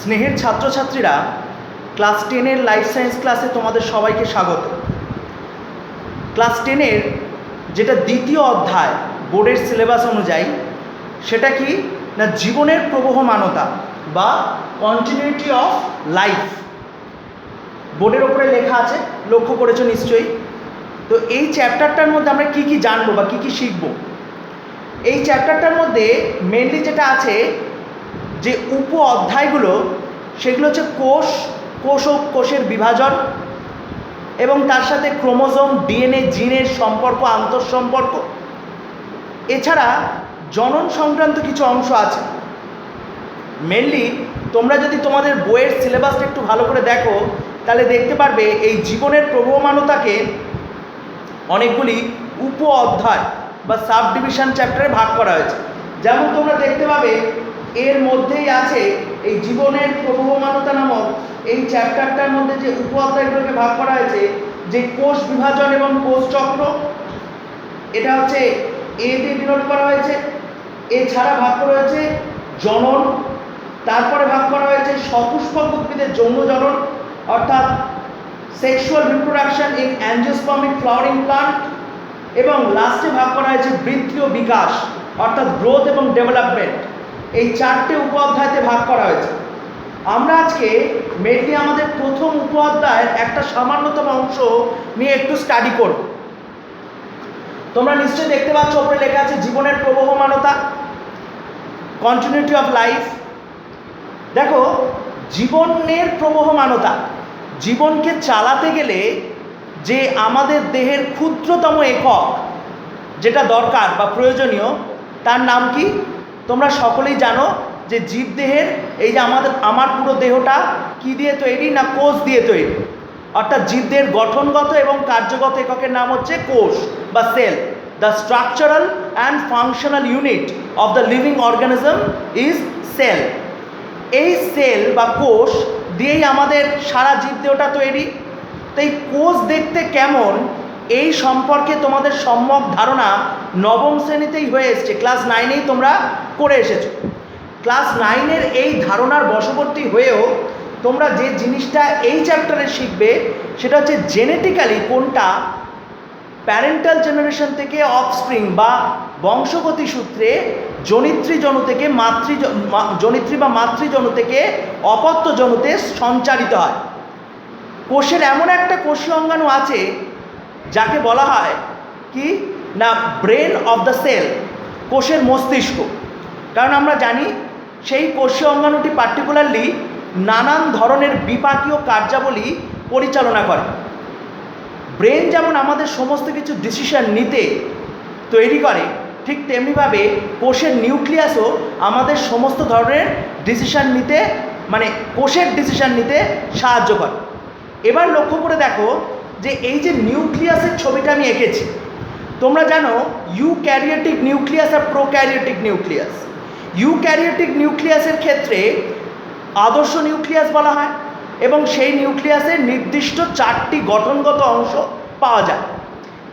স্নেহের ছাত্রছাত্রীরা, class 10-এর life science ক্লাসে তোমাদের সবাইকে স্বাগত। ক্লাস 10-এর যেটা দ্বিতীয় অধ্যায় বোর্ডের সিলেবাস অনুযায়ী, সেটা কি না জীবনের প্রবহমানতা বা কন্টিনিউটি অফ লাইফ। বোর্ডের ওপরে লেখা আছে, লক্ষ্য করেছো নিশ্চয়ই। তো এই চ্যাপ্টারটার মধ্যে আমরা কি কি জানবো বা কি কি শিখব। এই চ্যাপ্টারটার মধ্যে মেনলি যেটা আছে, যে উপ অধ্যায়গুলো, সেগুলো হচ্ছে কোষ ও কোষের বিভাজন, এবং তার সাথে ক্রোমোজোম, ডিএনএ, জিনের সম্পর্ক, আন্তঃসম্পর্ক। এছাড়া জনন সংক্রান্ত কিছু অংশ আছে। মেনলি তোমরা যদি তোমাদের বইয়ের সিলেবাসটা একটু ভালো করে দেখো, তাহলে দেখতে পারবে এই জীবনের প্রবহমানতাকে অনেকগুলি উপ অধ্যায় বা সাব ডিভিশন চ্যাপ্টারে ভাগ করা হয়েছে। যেমন তোমরা দেখতে পাবে এর মধ্যেই আছে এই জীবনের প্রবহমানতা নামক এই চ্যাপ্টারটার মধ্যে যে উপ অধ্যায়গুলোকে ভাগ করা হয়েছে, যে কোষ বিভাজন এবং কোষ চক্র, এটা হচ্ছে এ দিয়ে ডিনোট করা হয়েছে। এছাড়া ভাগ করা হয়েছে জনন, তারপরে ভাগ করা হয়েছে সপুষ্পক উদ্ভিদের যৌন জনন অর্থাৎ sexual reproduction in angiospermic flowering plant, এবং লাস্টে ভাগ করা হয়েছে বৃদ্ধি ও বিকাশ অর্থাৎ গ্রোথ এবং ডেভেলপমেন্ট। এই চারটে উপ অধ্যায়তে ভাগ করা হয়েছে। আমরা আজকে মেনলি আমাদের প্রথম উপ অধ্যায়ের একটা সামান্যতম অংশ নিয়ে একটু স্টাডি করব। তোমরা নিশ্চয়ই দেখতে পাচ্ছ ওপরে লেখা আছে জীবনের প্রবহমানতা, কন্টিনিউটি অফ লাইফ। দেখো, জীবনের প্রবহমানতা, জীবনকে চালাতে গেলে যে আমাদের দেহের ক্ষুদ্রতম একক যেটা দরকার বা প্রয়োজনীয়, তার নাম কি? তোমরা সকলেই জানো যে জীবদেহের এই যে আমার পুরো দেহটা কি দিয়ে তৈরি না কোষ দিয়ে তৈরি। অর্থাৎ জীবদেহের গঠনগত এবং কার্যগত এককের নাম হচ্ছে কোষ বা cell. The structural and functional unit of the living organism is cell. এই সেল বা কোষ দিয়েই আমাদের সারা জীবদেহটা তৈরি। তো এই কোষ দেখতে কেমন, এই সম্পর্কে তোমাদের সম্যক ধারণা নবম শ্রেণীতেই হয়ে এসছে, ক্লাস 9-এই তোমরা করে এসেছো। ক্লাস 9-এর এই ধারণার বশবর্তী হয়েও তোমরা যে জিনিসটা এই চ্যাপ্টারে শিখবে, সেটা হচ্ছে জেনেটিক্যালি কোনটা প্যারেন্টাল জেনারেশন থেকে অফস্প্রিং বা বংশগতি সূত্রে জনিত্রী থেকে জনিত্রী বা মাতৃজনু থেকে অপত্য জনুতে সঞ্চারিত হয়। কোষের এমন একটা কোষীয় অঙ্গাণু আছে যাকে বলা হয় কি না ব্রেন অফ দ্য সেল, কোষের মস্তিষ্ক। কারণ আমরা জানি সেই কোষীয় অঙ্গাণুটি পার্টিকুলারলি নানান ধরনের বিপাকীয় কার্যাবলী পরিচালনা করে। ব্রেন যেমন আমাদের সমস্ত কিছু ডিসিশন নিতে তৈরি করে, ঠিক তেমনিভাবে কোষের নিউক্লিয়াসও আমাদের সমস্ত ধরনের ডিসিশন নিতে, মানে কোষের ডিসিশন নিতে সাহায্য করে। এবার লক্ষ্য করে দেখো যে এই যে নিউক্লিয়াসের ছবিটা আমি এঁকেছি, তোমরা জানো ইউক্যারিওটিক নিউক্লিয়াস আর প্রোক্যারিওটিক নিউক্লিয়াস। ইউক্যারিওটিক নিউক্লিয়াসের ক্ষেত্রে আদর্শ নিউক্লিয়াস বলা হয়, এবং সেই নিউক্লিয়াসের নির্দিষ্ট 4টি গঠনগত অংশ পাওয়া যায়।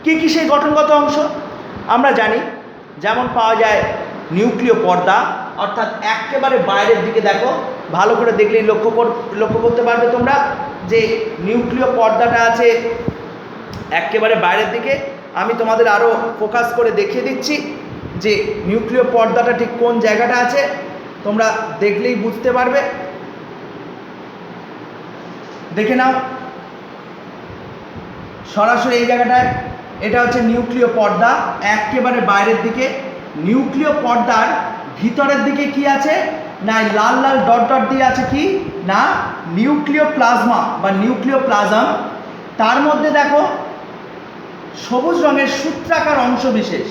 কি কি সেই গঠনগত অংশ আমরা জানি? যেমন পাওয়া যায় নিউক্লিয় পর্দা, অর্থাৎ একেবারে বাইরের দিকে দেখো, ভালো করে দেখলেই লক্ষ্য করতে পারবে তোমরা যে নিউক্লিয় পর্দাটা আছে একেবারে বাইরের দিকে। আমি তোমাদের আরও ফোকাস করে দেখিয়ে দিচ্ছি যে নিউক্লিয় পর্দাটা ঠিক কোন জায়গাটা আছে, তোমরা দেখলেই বুঝতে পারবে। দেখে নাও সরাসরি এই জায়গাটায়, এটা হচ্ছে নিউক্লিয় পর্দা একেবারে বাইরের দিকে। নিউক্লিয় পর্দার ভিতরের দিকে কি আছে না লাল লাল ডট ডট দিয়ে আছে কি না নিউক্লিয় প্লাজমা বা নিউক্লিয় প্লাজম। তার মধ্যে দেখো সবুজ রঙের সূত্রাকার অংশ বিশেষ,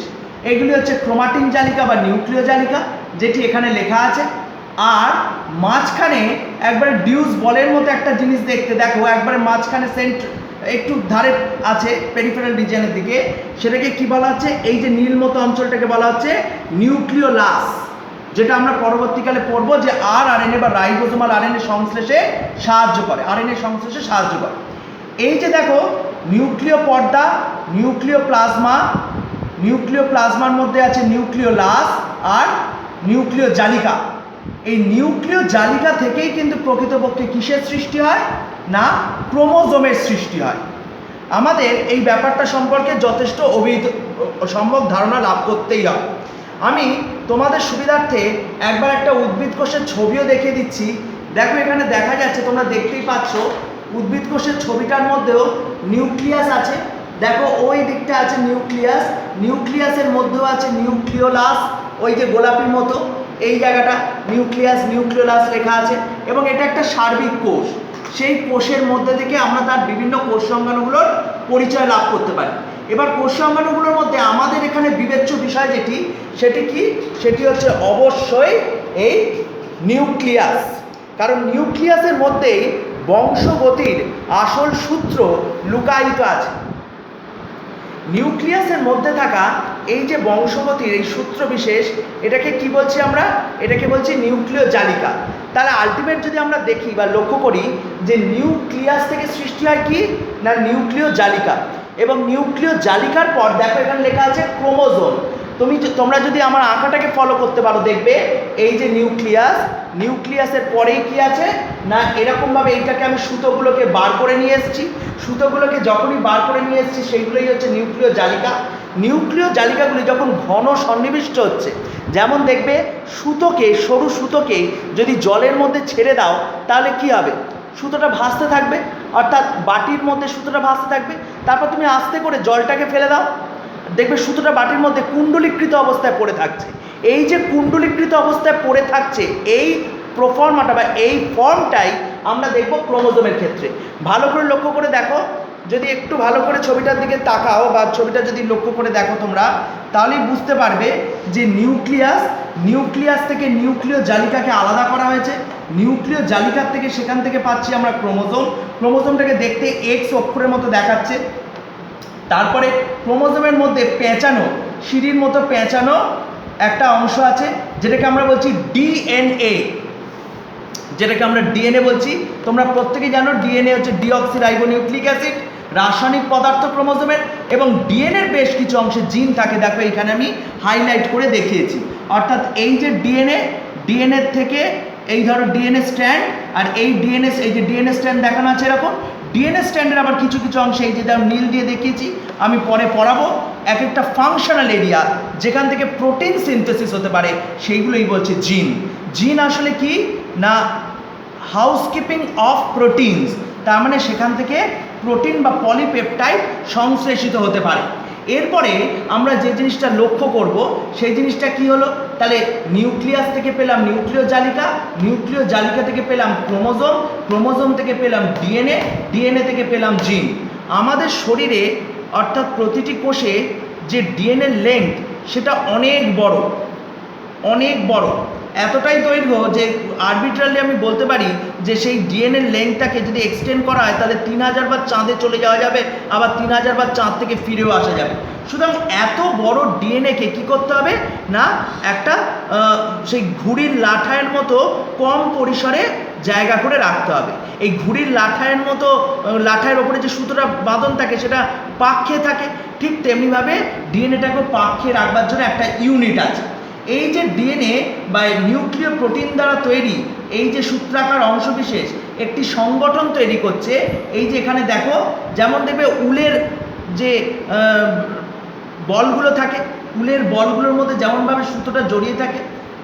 এগুলি হচ্ছে ক্রোমাটিন জালিকা বা নিউক্লিয় জালিকা, যেটি এখানে লেখা আছে। আর মাঝখানে একবারে ডিউস বলের মতো একটা জিনিস দেখতে, দেখো একবারে মাঝখানে একটু ধারে আছে পেরিফেরাল রিজিয়নের দিকে, সেটাকে কি বলা হচ্ছে? এই যে নীল মতো অঞ্চলটাকে বলা হচ্ছে নিউক্লিওলাস, যেটা আমরা পরবর্তীকালে পড়ব যে আরএনএ বা রাইবোজোমাল আরএনএ সংশ্লেষে সাহায্য করে, আরএনএ সংশ্লেষে সাহায্য করে। এই যে দেখো নিউক্লিয় পর্দা, নিউক্লিয় প্লাজমা, নিউক্লিয় প্লাজমার মধ্যে আছে নিউক্লিওলাস আর নিউক্লিয় জালিকা। এই নিউক্লিয় জালিকা থেকেই কিন্তু প্রকৃতপক্ষে কিসের সৃষ্টি হয় না ক্রোমোজোমের সৃষ্টি হয়। আমাদের এই ব্যাপারটা সম্পর্কে যথেষ্ট সম্ভব ধারণা লাভ করতেই হবে। আমি তোমাদের সুবিধার্থে একবার একটা উদ্ভিদ কোষের ছবিও দেখিয়ে দিচ্ছি। দেখো এখানে দেখা যাচ্ছে, তোমরা দেখতেই পাচ্ছ উদ্ভিদ কোষের ছবিটার মধ্যেও নিউক্লিয়াস আছে। দেখো ওই দিকটা আছে নিউক্লিয়াস, নিউক্লিয়াসের মধ্যেও আছে নিউক্লিওলাস, ওই যে গোলাপির মতো এই জায়গাটা নিউক্লিয়াস নিউক্লিওলাস লেখা আছে, এবং এটা একটা সার্বিক কোষ। সেই কোষের মধ্যে থেকে আমরা তার বিভিন্ন কোষ সংজ্ঞাণুগুলোর পরিচয় লাভ করতে পারি। এবার কোষ সংজ্ঞাণুগুলোর মধ্যে আমাদের এখানে বিবেচ্য বিষয় সেটি কি, সেটি হচ্ছে অবশ্যই এই নিউক্লিয়াস। কারণ নিউক্লিয়াসের মধ্যেই বংশগতির আসল সূত্র লুকায়িত আছে। নিউক্লিয়াসের মধ্যে থাকা এই যে বংশগতির এই সূত্র বিশেষ, এটাকে কি বলছি আমরা, এটাকে বলছি নিউক্লিয় জালিকা। তাহলে আলটিমেট যদি আমরা দেখি বা লক্ষ্য করি যে নিউক্লিয়াস থেকে সৃষ্টি হয় কি না নিউক্লিয় জালিকা, এবং নিউক্লিয় জালিকার পর দেখো এখানে লেখা আছে ক্রোমোজোম। তোমরা যদি আমার আঁকাটাকে ফলো করতে পারো দেখবে এই যে নিউক্লিয়াস, নিউক্লিয়াসের পরেই কি আছে না এরকমভাবে এইটাকে আমি সুতোগুলোকে বার করে নিয়ে এসেছি, সুতোগুলোকে যখনই বার করে নিয়ে এসেছি সেইগুলোই হচ্ছে নিউক্লিয় জালিকা। নিউক্লিয় জালিকাগুলি যখন ঘন সন্নিবিষ্ট হচ্ছে, যেমন দেখবে সুতোকে, সরু সুতোকে যদি জলের মধ্যে ছেড়ে দাও তাহলে কি হবে, সুতোটা ভাসতে থাকবে, অর্থাৎ বাটির মধ্যে সুতোটা ভাসতে থাকবে। তারপর তুমি আস্তে করে জলটাকে ফেলে দাও, দেখবে সুতোটা বাটির মধ্যে কুণ্ডলীকৃত অবস্থায় পড়ে থাকছে। এই যে কুণ্ডলীকৃত অবস্থায় পড়ে থাকছে এই প্রফর্মাটা বা এই ফর্মটাই আমরা দেখব ক্রোমোজোমের ক্ষেত্রে। ভালো করে লক্ষ্য করে দেখো, যদি একটু ভালো করে ছবিটার দিকে তাকাও বা ছবিটা যদি লক্ষ্য করে দেখো তোমরা, তাহলেই বুঝতে পারবে যে নিউক্লিয়াস থেকে নিউক্লিয় জালিকাকে আলাদা করা হয়েছে। নিউক্লিয় জালিকার থেকে সেখান থেকে পাচ্ছি আমরা ক্রোমোজোম। ক্রোমোজোমটাকে দেখতে এক্স অক্ষরের মতো দেখাচ্ছে। তারপরে ক্রোমোজোমের মধ্যে পেঁচানো, সিঁড়ির মতো পেঁচানো একটা অংশ আছে যেটাকে আমরা বলছি ডিএনএ, যেটাকে আমরা ডিএনএ বলছি। তোমরা প্রত্যেকেই জানো ডিএনএ হচ্ছে ডিঅক্সিরাইবোনিউক্লিক অ্যাসিড, রাসায়নিক পদার্থ ক্রোমোজোমের, এবং ডিএনএর বেশ কিছু অংশে জিন থাকে। দেখো এখানে আমি হাইলাইট করে দেখিয়েছি। অর্থাৎ এই যে ডিএনএ থেকে এই ধরো ডিএনএ স্ট্র্যান্ড, আর এই যে ডিএনএ স্ট্র্যান্ড দেখানো আছে এরকম। ডিএনএ স্ট্র্যান্ডের আবার কিছু কিছু অংশে এই যে নীল দিয়ে দেখিয়েছি, আমি পরে পড়াবো, এক একটা ফাংশনাল এরিয়া যেখান থেকে প্রোটিন সিনথেসিস হতে পারে সেইগুলোই বলছে জিন। জিন আসলে কি না হাউসকিপিং অফ প্রোটিনস, তার মানে সেখান থেকে প্রোটিন বা পলিপেপটাইড সংশ্লেষিত হতে পারে। এরপরে আমরা যে জিনিসটা লক্ষ্য করব সেই জিনিসটা কি হলো, তাহলে নিউক্লিয়াস থেকে পেলাম নিউক্লিয় জালিকা, নিউক্লিয় জালিকা থেকে পেলাম ক্রোমোজোম, ক্রোমোজোম থেকে পেলাম ডিএনএ থেকে পেলাম জিন। আমাদের শরীরে অর্থাৎ প্রতিটি কোষে যে ডিএনএ লেন্থ সেটা অনেক বড়, এতটাই দৈর্ঘ্য যে আরবিট্রালি আমি বলতে পারি যে সেই ডিএনএ লেন্থটাকে যদি এক্সটেন্ড করা হয় তাহলে 3000 বার চাঁদে চলে যাওয়া যাবে, আবার 3000 বার চাঁদ থেকে ফিরেও আসা যাবে। সুতরাং এত বড় ডিএনএকে কী করতে হবে না একটা সেই ঘুড়ির লাঠায়ের মতো কম পরিসরে জায়গা করে রাখতে হবে। এই ঘুড়ির লাঠায়ের ওপরে যে সুতোটা বাঁধন থাকে সেটা পাক খেয়ে থাকে, ঠিক তেমনিভাবে ডিএনএটাকেও পাক খেয়ে রাখবার জন্য একটা ইউনিট আছে। এই যে ডিএনএ বা নিউক্লিয় প্রোটিন দ্বারা তৈরি এই যে সূত্রাকার অংশবিশেষ একটি সংগঠন তৈরি করছে। এই যে এখানে দেখো, যেমন দেখবে উলের যে বলগুলো থাকে, উলের বলগুলোর মধ্যে যেমনভাবে সুতোটা জড়িয়ে থাকে,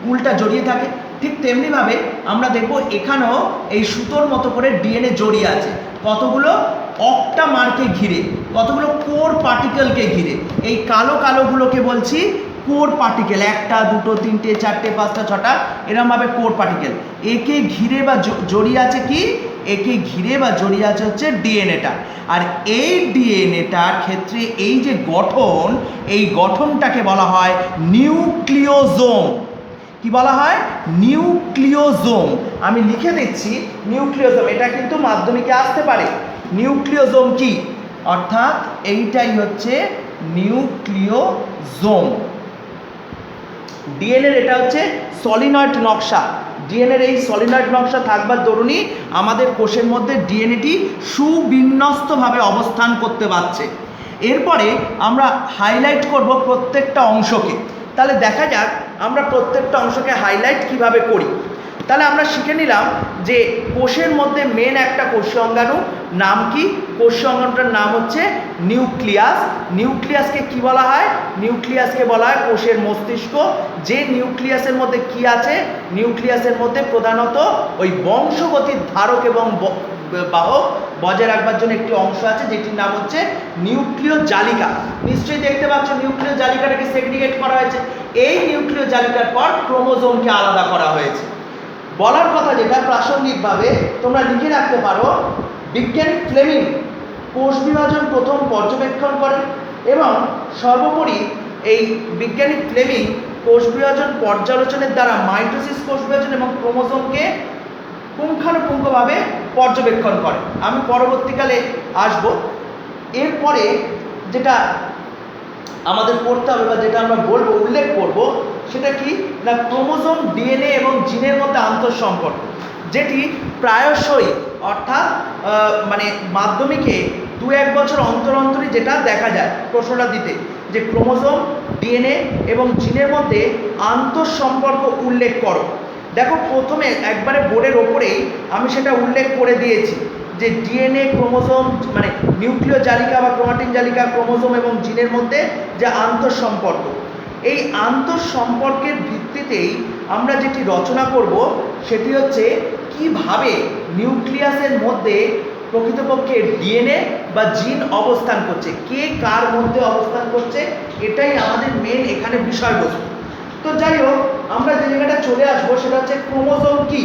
উলটা জড়িয়ে থাকে, ঠিক তেমনিভাবে আমরা দেখব এখানেও এই সুতোর মতো করে ডিএনএ জড়িয়ে আছে কতগুলো অক্টামারকে ঘিরে, কতগুলো কোর পার্টিকেলকে ঘিরে। এই কালোগুলোকে বলছি কোর পার্টিকেল, 1টা 2টো 3টে 4টে 5টা 6টা এরমভাবে কোর পার্টিকেল। একে ঘিরে বা জড়িয়ে আছে কি, একে ঘিরে বা জড়িয়ে আছে হচ্ছে ডিএনএটা। আর এই ডিএনএটার ক্ষেত্রে এই যে গঠন, এই গঠনটাকে বলা হয় নিউক্লিওজোম। কি বলা হয়? নিউক্লিওজোম। আমি লিখে দিচ্ছি নিউক্লিওজোম, এটা কিন্তু মাধ্যমিকে আসতে পারে। নিউক্লিওজোম কি, অর্থাৎ এইটাই হচ্ছে নিউক্লিওজোম। ডিএনএর এটা হচ্ছে সলিনয়েড নকশা। ডিএনএর এই সলিনয়েড নকশা থাকবার দরুনই আমাদের কোষের মধ্যে ডিএনএটি সুবিন্যস্তভাবে অবস্থান করতে পারছে। এরপরে আমরা হাইলাইট করব প্রত্যেকটা অংশকে। তাহলে দেখা যাক আমরা প্রত্যেকটা অংশকে হাইলাইট কিভাবে করি। তাহলে আমরা শিখে নিলাম যে কোষের মধ্যে মেন একটা কোষীয় অঙ্গাণু, নাম কি? কোষীয় অঙ্গাণুটার নাম হচ্ছে নিউক্লিয়াস। নিউক্লিয়াসকে কি বলা হয়? নিউক্লিয়াসকে বলা হয় কোষের মস্তিষ্ক। যে নিউক্লিয়াসের মধ্যে কি আছে? নিউক্লিয়াসের মধ্যে প্রধানত ওই বংশগতির ধারক এবং বাহক বজায় রাখবার জন্য একটি অংশ আছে, যেটির নাম হচ্ছে নিউক্লিয় জালিকা। নিশ্চয়ই দেখতে পাচ্ছ নিউক্লিয় জালিকাটাকে সেগ্রিগেট করা হয়েছে। এই নিউক্লিয় জালিকার পর ক্রোমোজোমকে আলাদা করা হয়েছে। বলার কথা যেটা প্রাসঙ্গিকভাবে তোমরা লিখে রাখতে পারো, বিজ্ঞানী ফ্লেমিং কোষ বিভাজন প্রথম পর্যবেক্ষণ করেন এবং সর্বোপরি এই বিজ্ঞানী ফ্লেমিং কোষ বিভাজন পর্যালোচনের দ্বারা মাইটোসিস কোষ বিভাজন এবং ক্রোমোজোমকে পুঙ্খানুপুঙ্খভাবে পর্যবেক্ষণ করে। আমি পরবর্তীকালে আসব। এরপরে যেটা আমাদের পড়তে হবে বা যেটা আমরা বলবো, উল্লেখ করব, সেটা কি না ক্রোমোজোম, ডিএনএ এবং জিনের মধ্যে আন্তঃসম্পর্ক, যেটি প্রায়শই অর্থাৎ মানে মাধ্যমিকে 2-1 বছর অন্তর অন্তরই যেটা দেখা যায় প্রশ্নটা দিতে, যে ক্রোমোজোম, ডিএনএ এবং জিনের মধ্যে আন্তঃসম্পর্ক উল্লেখ করো। দেখো প্রথমে একবারে বোর্ডের ওপরেই আমি সেটা উল্লেখ করে দিয়েছি যে ডিএনএ, ক্রোমোজোম মানে নিউক্লিয় জালিকা বা ক্রোমাটিন জালিকা, ক্রোমোজোম এবং জিনের মধ্যে যে আন্তঃসম্পর্ক, এই আন্তঃসম্পর্কের ভিত্তিতেই আমরা যেটি রচনা করব সেটি হচ্ছে কিভাবে নিউক্লিয়াসের মধ্যে প্রকৃতপক্ষে ডিএনএ বা জিন অবস্থান করছে, কে কার মধ্যে অবস্থান করছে, এটাই আমাদের মেন এখানে বিষয়বস্তু। তো যাই হোক, আমরা যে জায়গাটা চলে আসবো সেটা হচ্ছে ক্রোমোজোম কি,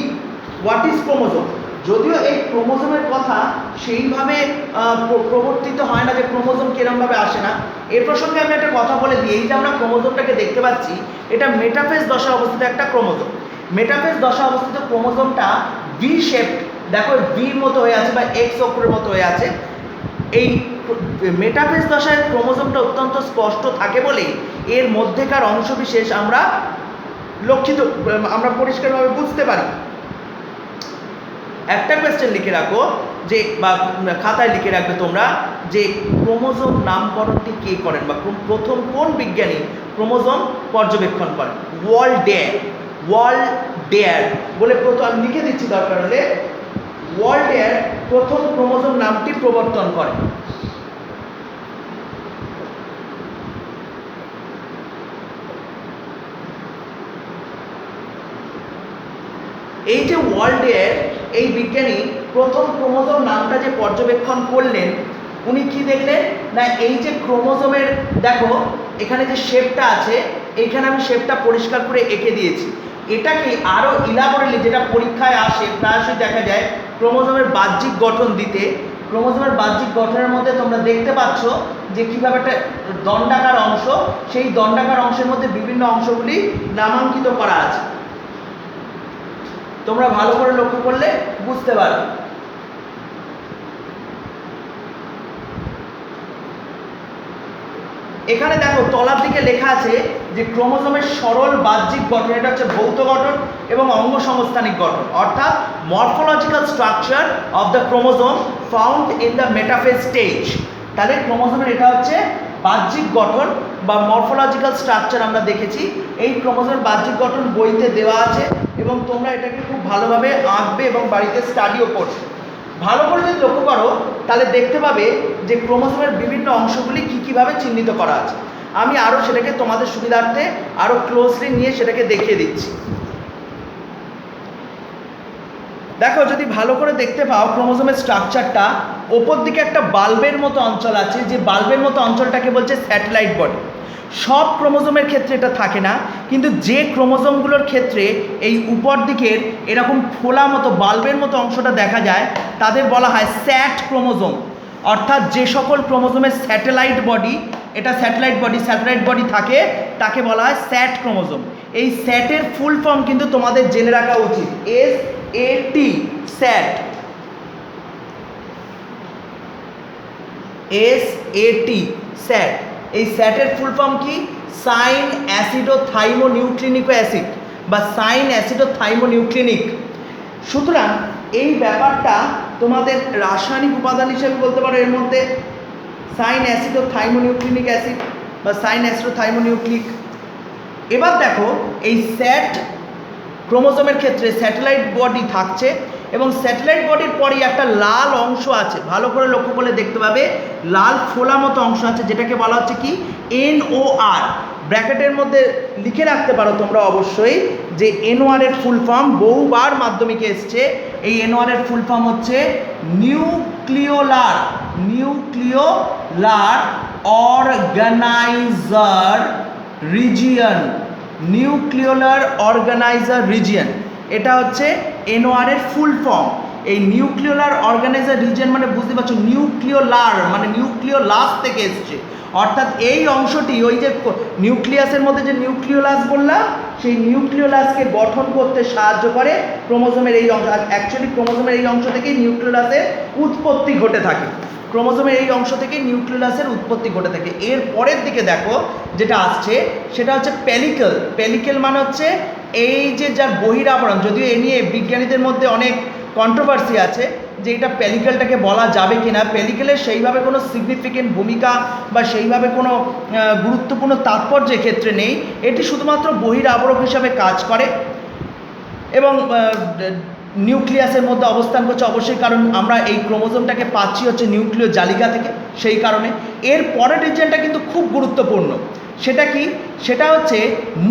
হোয়াট ইজ ক্রোমোজোম। যদিও এই ক্রোমোজোমের কথা সেইভাবে প্রবর্তিত হয় না, যে ক্রোমোজোম কিরমভাবে আসে না। এর প্রসঙ্গে আমি একটা কথা বলে দিই, এই যে আমরা ক্রোমোজোমটাকে দেখতে পাচ্ছি, এটা মেটাফেজ দশায় অবস্থিত একটা ক্রোমোজোম। মেটাফেজ দশায় অবস্থিত ক্রোমোজোমটা ভি শেপড, দেখো ভির মতো হয়ে আছে বা এক্স অক্ষরের মতো হয়ে আছে। এই মেটাফেজ দশায় ক্রোমোজোমটা অত্যন্ত স্পষ্ট থাকে বলেই এর মধ্যেকার অংশবিশেষ আমরা আমরা পরিষ্কারভাবে বুঝতে পারি। একটা কোয়েশ্চেন লিখে রাখো, যে বা খাতায় লিখে রাখবে তোমরা, যে ক্রোমোজোম নামকরণটি কে করেন বা প্রথম কোন বিজ্ঞানী ক্রোমোজোম পর্যবেক্ষণ করেন? ওয়াল্ডেয়ার বলে প্রথম, আমি লিখে দিচ্ছি দরকার হলে, ওয়াল্ডেয়ার প্রথম ক্রোমোজোম নামটি প্রবর্তন করেন। এই যে ওয়াল্ডেয়ার, এই বিজ্ঞানী প্রথম ক্রোমোজোম নামটা যে পর্যবেক্ষণ করলেন, উনি কি দেখলেন না এই যে ক্রোমোজোমের, দেখো এখানে যে শেপটা আছে, এইখানে আমি শেপটা পরিষ্কার করে এঁকে দিয়েছি। এটাকে আরও ইলাবোরেটলি, যেটা পরীক্ষায় আসে প্রায়শই দেখা যায় ক্রোমোজোমের বাহ্যিক গঠন দিতে, ক্রোমোজোমের বাহ্যিক গঠনের মধ্যে তোমরা দেখতে পাচ্ছ যে কীভাবে একটা দণ্ডাকার অংশ, সেই দণ্ডাকার অংশের মধ্যে বিভিন্ন অংশগুলি নামাঙ্কিত করা আছে। তোমরা ভালো করে লক্ষ্য করলে বুঝতে পারবে। এখানে দেখো তলার দিকে লেখা আছে যে ক্রোমোজোমের সরল বাহ্যিক গঠন, এটা হচ্ছে ভৌত গঠন এবং অঙ্গ সংস্থানিক গঠন, অর্থাৎ morphological structure of the chromosome found in the metaphase stage. তাহলে ক্রোমোজোমের এটা হচ্ছে বাহ্যিক গঠন বা মরফোলজিক্যাল স্ট্রাকচার আমরা দেখেছি। এই ক্রোমোজোমের বাহ্যিক গঠন বইতে দেওয়া আছে এবং তোমরা এটাকে খুব ভালোভাবে আঁকবে এবং বাড়িতে স্টাডিও করবে। ভালো করে যদি লক্ষ্য করো তাহলে দেখতে পাবে যে ক্রোমোজোমের বিভিন্ন অংশগুলি কীভাবে চিহ্নিত করা আছে। আমি আরও সেটাকে তোমাদের সুবিধার্থে আরও ক্লোজলি নিয়ে সেটাকে দেখিয়ে দিচ্ছি। দেখো যদি ভালো করে দেখতে পাও ক্রোমোজোমের স্ট্রাকচারটা, ওপর দিকে একটা বাল্বের মতো অঞ্চল আছে, যে বাল্বের মতো অঞ্চলটাকে বলছে স্যাটেলাইট বডি। সব ক্রোমোজোমের ক্ষেত্রে এটা থাকে না, কিন্তু যে ক্রোমোজোমগুলোর ক্ষেত্রে এই উপর দিকের এরকম ফোলা মতো বাল্বের মতো অংশটা দেখা যায় তাদের বলা হয় স্যাট ক্রোমোজোম। অর্থাৎ যে সকল ক্রোমোজোমের স্যাটেলাইট বডি থাকে তাকে বলা হয় স্যাট ক্রোমোজোম। এই স্যাটের ফুল ফর্ম কিন্তু তোমাদের জেনে রাখা উচিত, SAT, স্যাট, SAT, স্যাট। এই স্যাটের ফুল ফর্ম কি? সাইন অ্যাসিডোথাইমোনিউক্লিনিক অ্যাসিড বা সাইন অ্যাসিডোথাইমোনিউক্লিনিক। সুতরাং এই ব্যাপারটা তোমাদের রাসায়নিক উপাদান হিসেবে বলতে পারো এর মধ্যে সাইন অ্যাসিডোথাইমোনিউক্লিনিক অ্যাসিড বা সাইন অ্যাসিডোথাইমোনিউক্লিক। এবার দেখো এই স্যাট ক্রোমোজোমের ক্ষেত্রে স্যাটেলাইট বডি থাকছে এবং স্যাটেলাইট বডির পরেই একটা লাল অংশ আছে, ভালো করে লক্ষ্য করলে দেখতে পাবে লাল ফোলা মতো অংশ আছে, যেটাকে বলা হচ্ছে কি NOR। ব্র্যাকেটের মধ্যে লিখে রাখতে পারো তোমরা অবশ্যই যে NOR এর ফুল ফর্ম, বহুবার মাধ্যমিকে এসছে। এই NOR এর ফুল ফর্ম হচ্ছে nucleolar organiser region, nucleolar organiser region, এটা হচ্ছে NOR এর ফুল ফর্ম। এই নিউক্লিওলার অর্গানাইজার রিজিয়ন মানে বুঝতে পারছো নিউক্লিওলার মানে নিউক্লিওলাস থেকে এসছে, অর্থাৎ এই অংশটি ওই যে নিউক্লিয়াসের মধ্যে যে নিউক্লিওলাস বললাম সেই নিউক্লিওলাসকে গঠন করতে সাহায্য করে ক্রোমোজোমের এই অংশ। অ্যাকচুয়ালি ক্রোমোজোমের এই অংশ থেকেই নিউক্লিওলাসের উৎপত্তি ঘটে থাকে, ক্রোমোজোমের এই অংশ থেকে নিউক্লিওলাসের উৎপত্তি ঘটে থাকে। এর পরের দিকে দেখো যেটা আসছে সেটা হচ্ছে পেলিকেল। পেলিকেল মানে হচ্ছে এই যে যার বহিরাবরণ, যদিও এ নিয়ে বিজ্ঞানীদের মধ্যে অনেক কন্ট্রোভার্সি আছে যে এটা পেলিকেলটাকে বলা যাবে কি না। পেলিকেলের সেইভাবে কোনো সিগনিফিকেন্ট ভূমিকা বা সেইভাবে কোনো গুরুত্বপূর্ণ তাৎপর্য ক্ষেত্রে নেই, এটি শুধুমাত্র বহিরাবরণ হিসাবে কাজ করে এবং নিউক্লিয়াসের মধ্যে অবস্থান করছে অবশ্যই, কারণ আমরা এই ক্রোমোজোমটাকে পাচ্ছি হচ্ছে নিউক্লিয় জালিকা থেকে, সেই কারণে। এর পরের রিজিয়নটা কিন্তু খুব গুরুত্বপূর্ণ, সেটা কি, সেটা হচ্ছে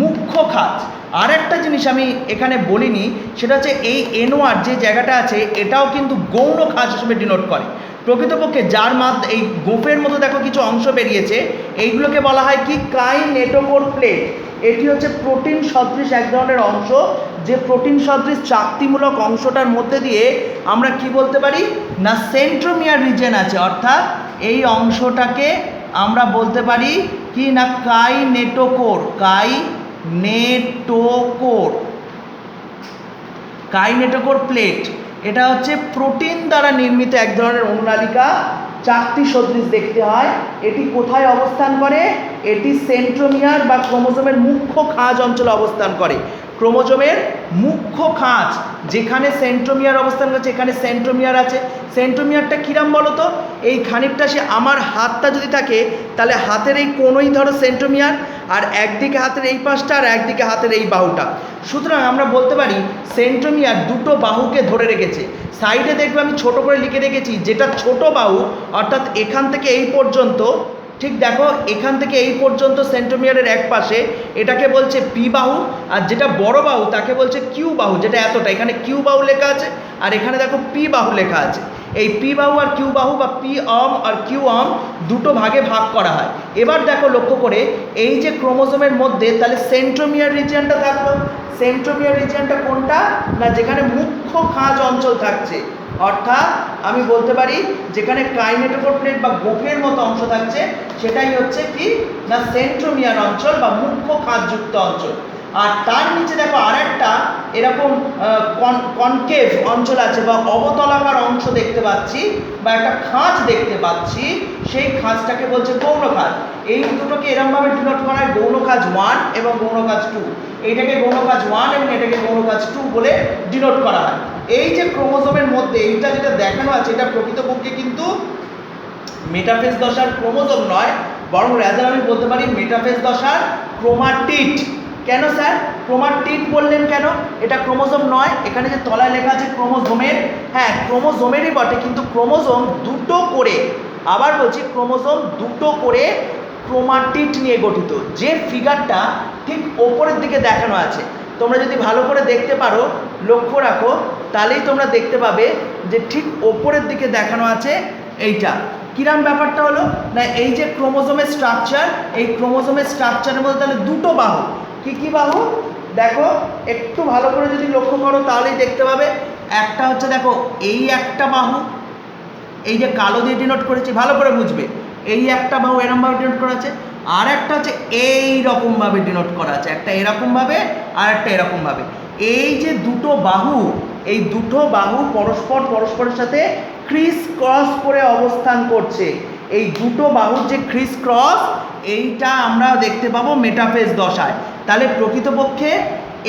মুখ্য খাঁজ। আর একটা জিনিস আমি এখানে বলিনি, সেটা হচ্ছে এই NOR যে জায়গাটা আছে এটাও কিন্তু গৌণ খাঁজ হিসেবে ডিনোট করে। প্রকৃতপক্ষে যার মাধ্যমে এই গোপের মতো দেখো কিছু অংশ বেরিয়েছে, এইগুলোকে বলা হয় কি কাইনেটোকোর প্লেট। এটি হচ্ছে প্রোটিন সদৃশ এক ধরনের অংশ, যে প্রোটিন সদৃশ চাকতিমূলক অংশটার মধ্যে দিয়ে আমরা কি বলতে পারি না সেন্ট্রোমিয়ার রিজিয়ন আছে, অর্থাৎ এই অংশটাকে আমরা বলতে পারি কি না কাইনেটোকোর প্লেট। এটা হচ্ছে প্রোটিন দ্বারা নির্মিত এক ধরনের অনুনালিকা, চাকতি সদৃশ দেখতে হয়। এটি কোথায় অবস্থান করে, এটি সেন্ট্রোমিয়ার বা ক্রোমোজোমের মুখ্য খাঁজ অঞ্চলে অবস্থান করে। ক্রোমোজোমের মুখ্য খাঁজ যেখানে সেন্ট্রোমিয়ার অবস্থান করছে, এখানে সেন্ট্রোমিয়ার আছে। সেন্ট্রোমিয়ারটা কিরাম বলো তো, এই খানিকটা সে আমার হাতটা যদি থাকে তাহলে হাতের এই কোনোই ধরো সেন্ট্রোমিয়ার, আর একদিকে হাতের এই পাশটা আর একদিকে হাতের এই বাহুটা। সুতরাং আমরা বলতে পারি সেন্ট্রোমিয়ার দুটো বাহুকে ধরে রেখেছে। সাইডে দেখবে আমি ছোট করে লিখে রেখেছি, যেটা ছোট বাহু অর্থাৎ এখান থেকে এই পর্যন্ত, ঠিক দেখো এখান থেকে এই পর্যন্ত সেন্ট্রোমিয়ারের এক পাশে, এটাকে বলছে পি বাহু, আর যেটা বড় বাহু তাকে বলছে কিউ বাহু, যেটা এতটা, এখানে কিউ বাহু লেখা আছে আর এখানে দেখো পি বাহু লেখা আছে। এই পি বাহু আর কিউ বাহু বা পি আর কিউ দুটো ভাগে ভাগ করা হয়। এবার দেখো লক্ষ্য করে এই যে ক্রোমোজোমের মধ্যে তাহলে সেন্ট্রোমিয়ার রিজিয়নটা থাকলো। সেন্ট্রোমিয়ার রিজিয়নটা কোনটা না যেখানে মুখ্য খাঁজ অঞ্চল থাকছে, অর্থাৎ আমি বলতে পারি যেখানে কাইনেটোকোর প্লেট বা গোফের মতো অংশ থাকছে সেটাই হচ্ছে কি না সেন্ট্রোমিয়ার অঞ্চল বা মুখ্য খাঁজযুক্ত অঞ্চল। আর তার নিচে দেখো আরেকটা এরকম কনকেভ অঞ্চল আছে বা অবতলাকার অংশ দেখতে পাচ্ছি বা একটা খাঁজ দেখতে পাচ্ছি, সেই খাঁজটাকে বলছে গৌণ খাঁজ। এই দুটোকে এরমভাবে ডিনোট করা হয় গৌণ খাঁজ 1 এবং গৌণ খাঁজ 2। এইটাকে গৌণ খাঁজ 1 এবং এটাকে গৌণ খাঁজ 2 বলে ডিনোট করা হয়। এই যে ক্রোমোজোমের মধ্যে এইটা যেটা দেখানো আছে এটা প্রকৃতপক্ষে কিন্তু মেটাফেজ দশার ক্রোমোজোম নয়, বরং রাজার আমি বলতে পারি মেটাফেজ দশার ক্রোমাটিড। কেন স্যার ক্রোমাটিড বললেন কেন, এটা ক্রোমোজোম নয়, এখানে যে তলায় লেখা আছে ক্রোমোজোমের, হ্যাঁ ক্রোমোজোমেরই বটে, কিন্তু ক্রোমোজোম দুটো করে, আবার বলছি ক্রোমোজোম দুটো করে ক্রোমাটিড নিয়ে গঠিত। যে ফিগারটা ঠিক ওপরের দিকে দেখানো আছে, তোমরা যদি ভালো করে দেখতে পারো লক্ষ্য রাখো তাহলেই তোমরা দেখতে পাবে যে ঠিক ওপরের দিকে দেখানো আছে এইটা। কিরাম ব্যাপারটা হলো না এই যে ক্রোমোজোমের স্ট্রাকচার, এই ক্রোমোজোমের স্ট্রাকচারের মধ্যে তাহলে দুটো বাহু, কি বাহু দেখো একটু ভালো করে যদি লক্ষ্য করো তাহলেই দেখতে পাবে। একটা হচ্ছে দেখো এই একটা বাহু, এই যে কালো দিয়ে ডিনোট করেছি ভালো করে বুঝবে, এই একটা বাহু এরকমভাবে ডিনোট করা আছে, আর একটা হচ্ছে এই রকমভাবে ডিনোট করা আছে, একটা এরকমভাবে আর একটা এরকমভাবে। এই যে দুটো বাহু, এই দুটো বাহু পরস্পরের সাথে ক্রিস ক্রস করে অবস্থান করছে। এই দুটো বাহুর যে ক্রিস ক্রস এইটা আমরা দেখতে পাবো মেটাফেজ দশায়। তাহলে প্রকৃতপক্ষে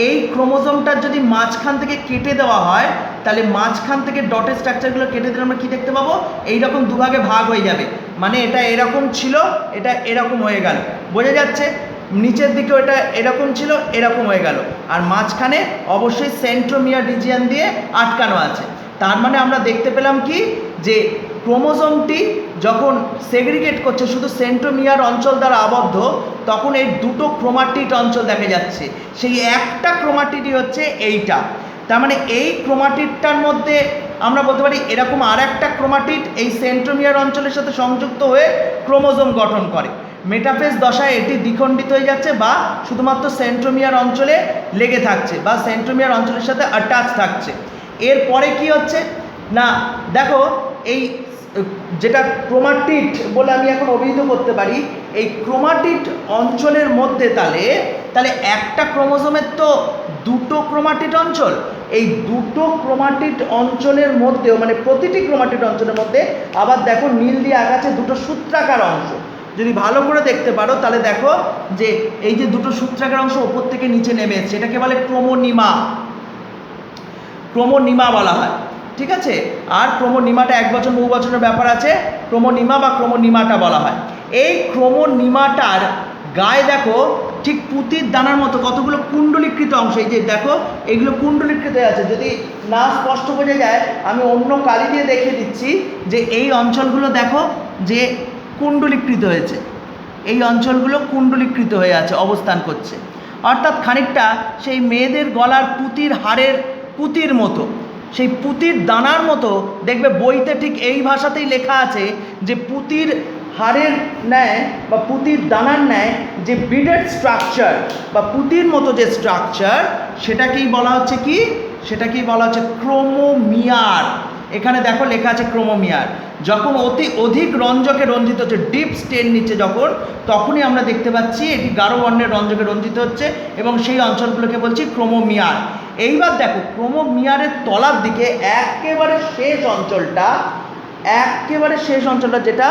এই ক্রোমোজোমটার যদি মাঝখান থেকে কেটে দেওয়া হয় তাহলে মাঝখান থেকে ডটের স্ট্রাকচারগুলো কেটে দিলে আমরা কী দেখতে পাবো, এইরকম দুভাগে ভাগ হয়ে যাবে, মানে এটা এরকম ছিল এটা এরকম হয়ে গেল, বোঝা যাচ্ছে। নিচের দিকে ওটা এরকম ছিল, এরকম হয়ে গেল, আর মাঝখানে অবশ্যই সেন্ট্রোমিয়ার রিজিয়ন দিয়ে আটকানো আছে। তার মানে আমরা দেখতে পেলাম কি, যে ক্রোমোজোমটি যখন সেগ্রিগেট করছে শুধু সেন্ট্রোমিয়ার অঞ্চল দ্বারা আবদ্ধ, তখন এই দুটো ক্রোমাটিড অঞ্চল দেখা যাচ্ছে। সেই একটা ক্রোমাটিডই হচ্ছে এইটা। তার মানে এই ক্রোমাটিডটার মধ্যে আমরা বলতে পারি এরকম আর একটা ক্রোমাটিড এই সেন্ট্রোমিয়ার অঞ্চলের সাথে সংযুক্ত হয়ে ক্রোমোজোম গঠন করে। মেটাফেজ দশায় এটি দ্বিখণ্ডিত হয়ে যাচ্ছে বা শুধুমাত্র সেন্ট্রোমিয়ার অঞ্চলে লেগে থাকছে বা সেন্ট্রোমিয়ার অঞ্চলের সাথে অ্যাটাচ থাকছে। এরপরে কি হচ্ছে না, দেখো এই যেটা ক্রোমাটিড বলে আমি এখন অভিহিত করতে পারি, এই ক্রোমাটিড অঞ্চলের মধ্যে তাহলে একটা ক্রোমোজোমের তো দুটো ক্রোমাটিড অঞ্চল, এই দুটো ক্রোমাটিড অঞ্চলের মধ্যেও মানে প্রতিটি ক্রোমাটিড অঞ্চলের মধ্যে আবার দেখো নীল দিয়ে আঁকা আছে দুটো সূত্রাকার অংশ। যদি ভালো করে দেখতে পারো তাহলে দেখো যে এই যে দুটো সূত্রাকার অংশ ওপর থেকে নিচে নেমে এসছে, এটাকে বলে ক্রোমোনিমা। ক্রোমোনিমা বলা হয়, ঠিক আছে। আর ক্রোমোনিমাটা এক বছর বহু বছরের ব্যাপার আছে, ক্রোমোনিমা বা ক্রোমোনিমাটা বলা হয়। এই ক্রোমোনিমাটার গায়ে দেখো ঠিক পুঁতির দানার মতো কতগুলো কুণ্ডলীকৃত অংশ, এই যে দেখো এগুলো কুণ্ডলীকৃত আছে। যদি না স্পষ্ট বোঝা যায় আমি অন্য কালি দিয়ে দেখিয়ে দিচ্ছি যে এই অঞ্চলগুলো দেখো যে কুণ্ডলীকৃত হয়েছে, এই অঞ্চলগুলো কুণ্ডলীকৃত হয়ে আছে, অবস্থান করছে। অর্থাৎ খানিকটা সেই মেয়েদের গলার পুঁতির হাড়ের পুঁতির মতো, সেই পুঁতির দানার মতো দেখবে বইতে ঠিক এই ভাষাতেই লেখা আছে যে পুঁতির হাড়ের ন্যায় বা পুঁতির দানার ন্যায় যে বিডেড স্ট্রাকচার বা পুঁতির মতো যে স্ট্রাকচার, সেটাকেই বলা হচ্ছে কি, সেটাকেই বলা হচ্ছে ক্রোমোমিয়ার। এখানে দেখো লেখা আছে ক্রোমোমিয়ার। যখন অধিক রঞ্জকে রঞ্জিত হচ্ছে, ডিপ স্টেন নিচ্ছে যখন, তখনই আমরা দেখতে পাচ্ছি এটি গাঢ় বর্ণের রঞ্জকে রঞ্জিত হচ্ছে এবং সেই অঞ্চলগুলোকে বলছি ক্রোমোমিয়ার। এইবার দেখো ক্রোমোমিয়ারের তলার দিকে একেবারে শেষ অঞ্চলটা, যেটা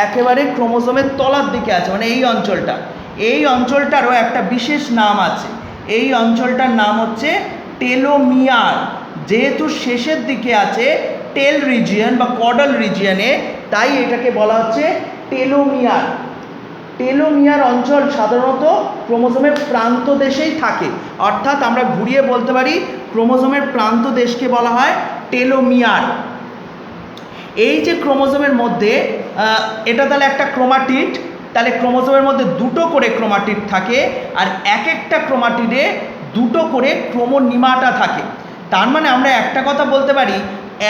একেবারে ক্রোমোজোমের তলার দিকে আছে, মানে এই অঞ্চলটারও একটা বিশেষ নাম আছে। এই অঞ্চলটার নাম হচ্ছে টেলোমিয়ার। যেহেতু শেষের দিকে আছে টেল রিজিয়ন বা কডাল রিজিয়নে, তাই এটাকে বলা হচ্ছে টেলোমিয়ার। টেলোমিয়ার অঞ্চল সাধারণত ক্রোমোজোমের প্রান্ত দেশেই থাকে, অর্থাৎ আমরা ঘুরিয়ে বলতে পারি ক্রোমোজোমের প্রান্ত দেশকে বলা হয় টেলোমিয়ার। এই যে ক্রোমোজোমের মধ্যে এটা তাহলে একটা ক্রোমাটিড, তাহলে ক্রোমোজোমের মধ্যে দুটো করে ক্রোমাটিড থাকে আর এক একটা ক্রোমাটিডে দুটো করে ক্রোমোনিমাটা থাকে। তার মানে আমরা একটা কথা বলতে পারি,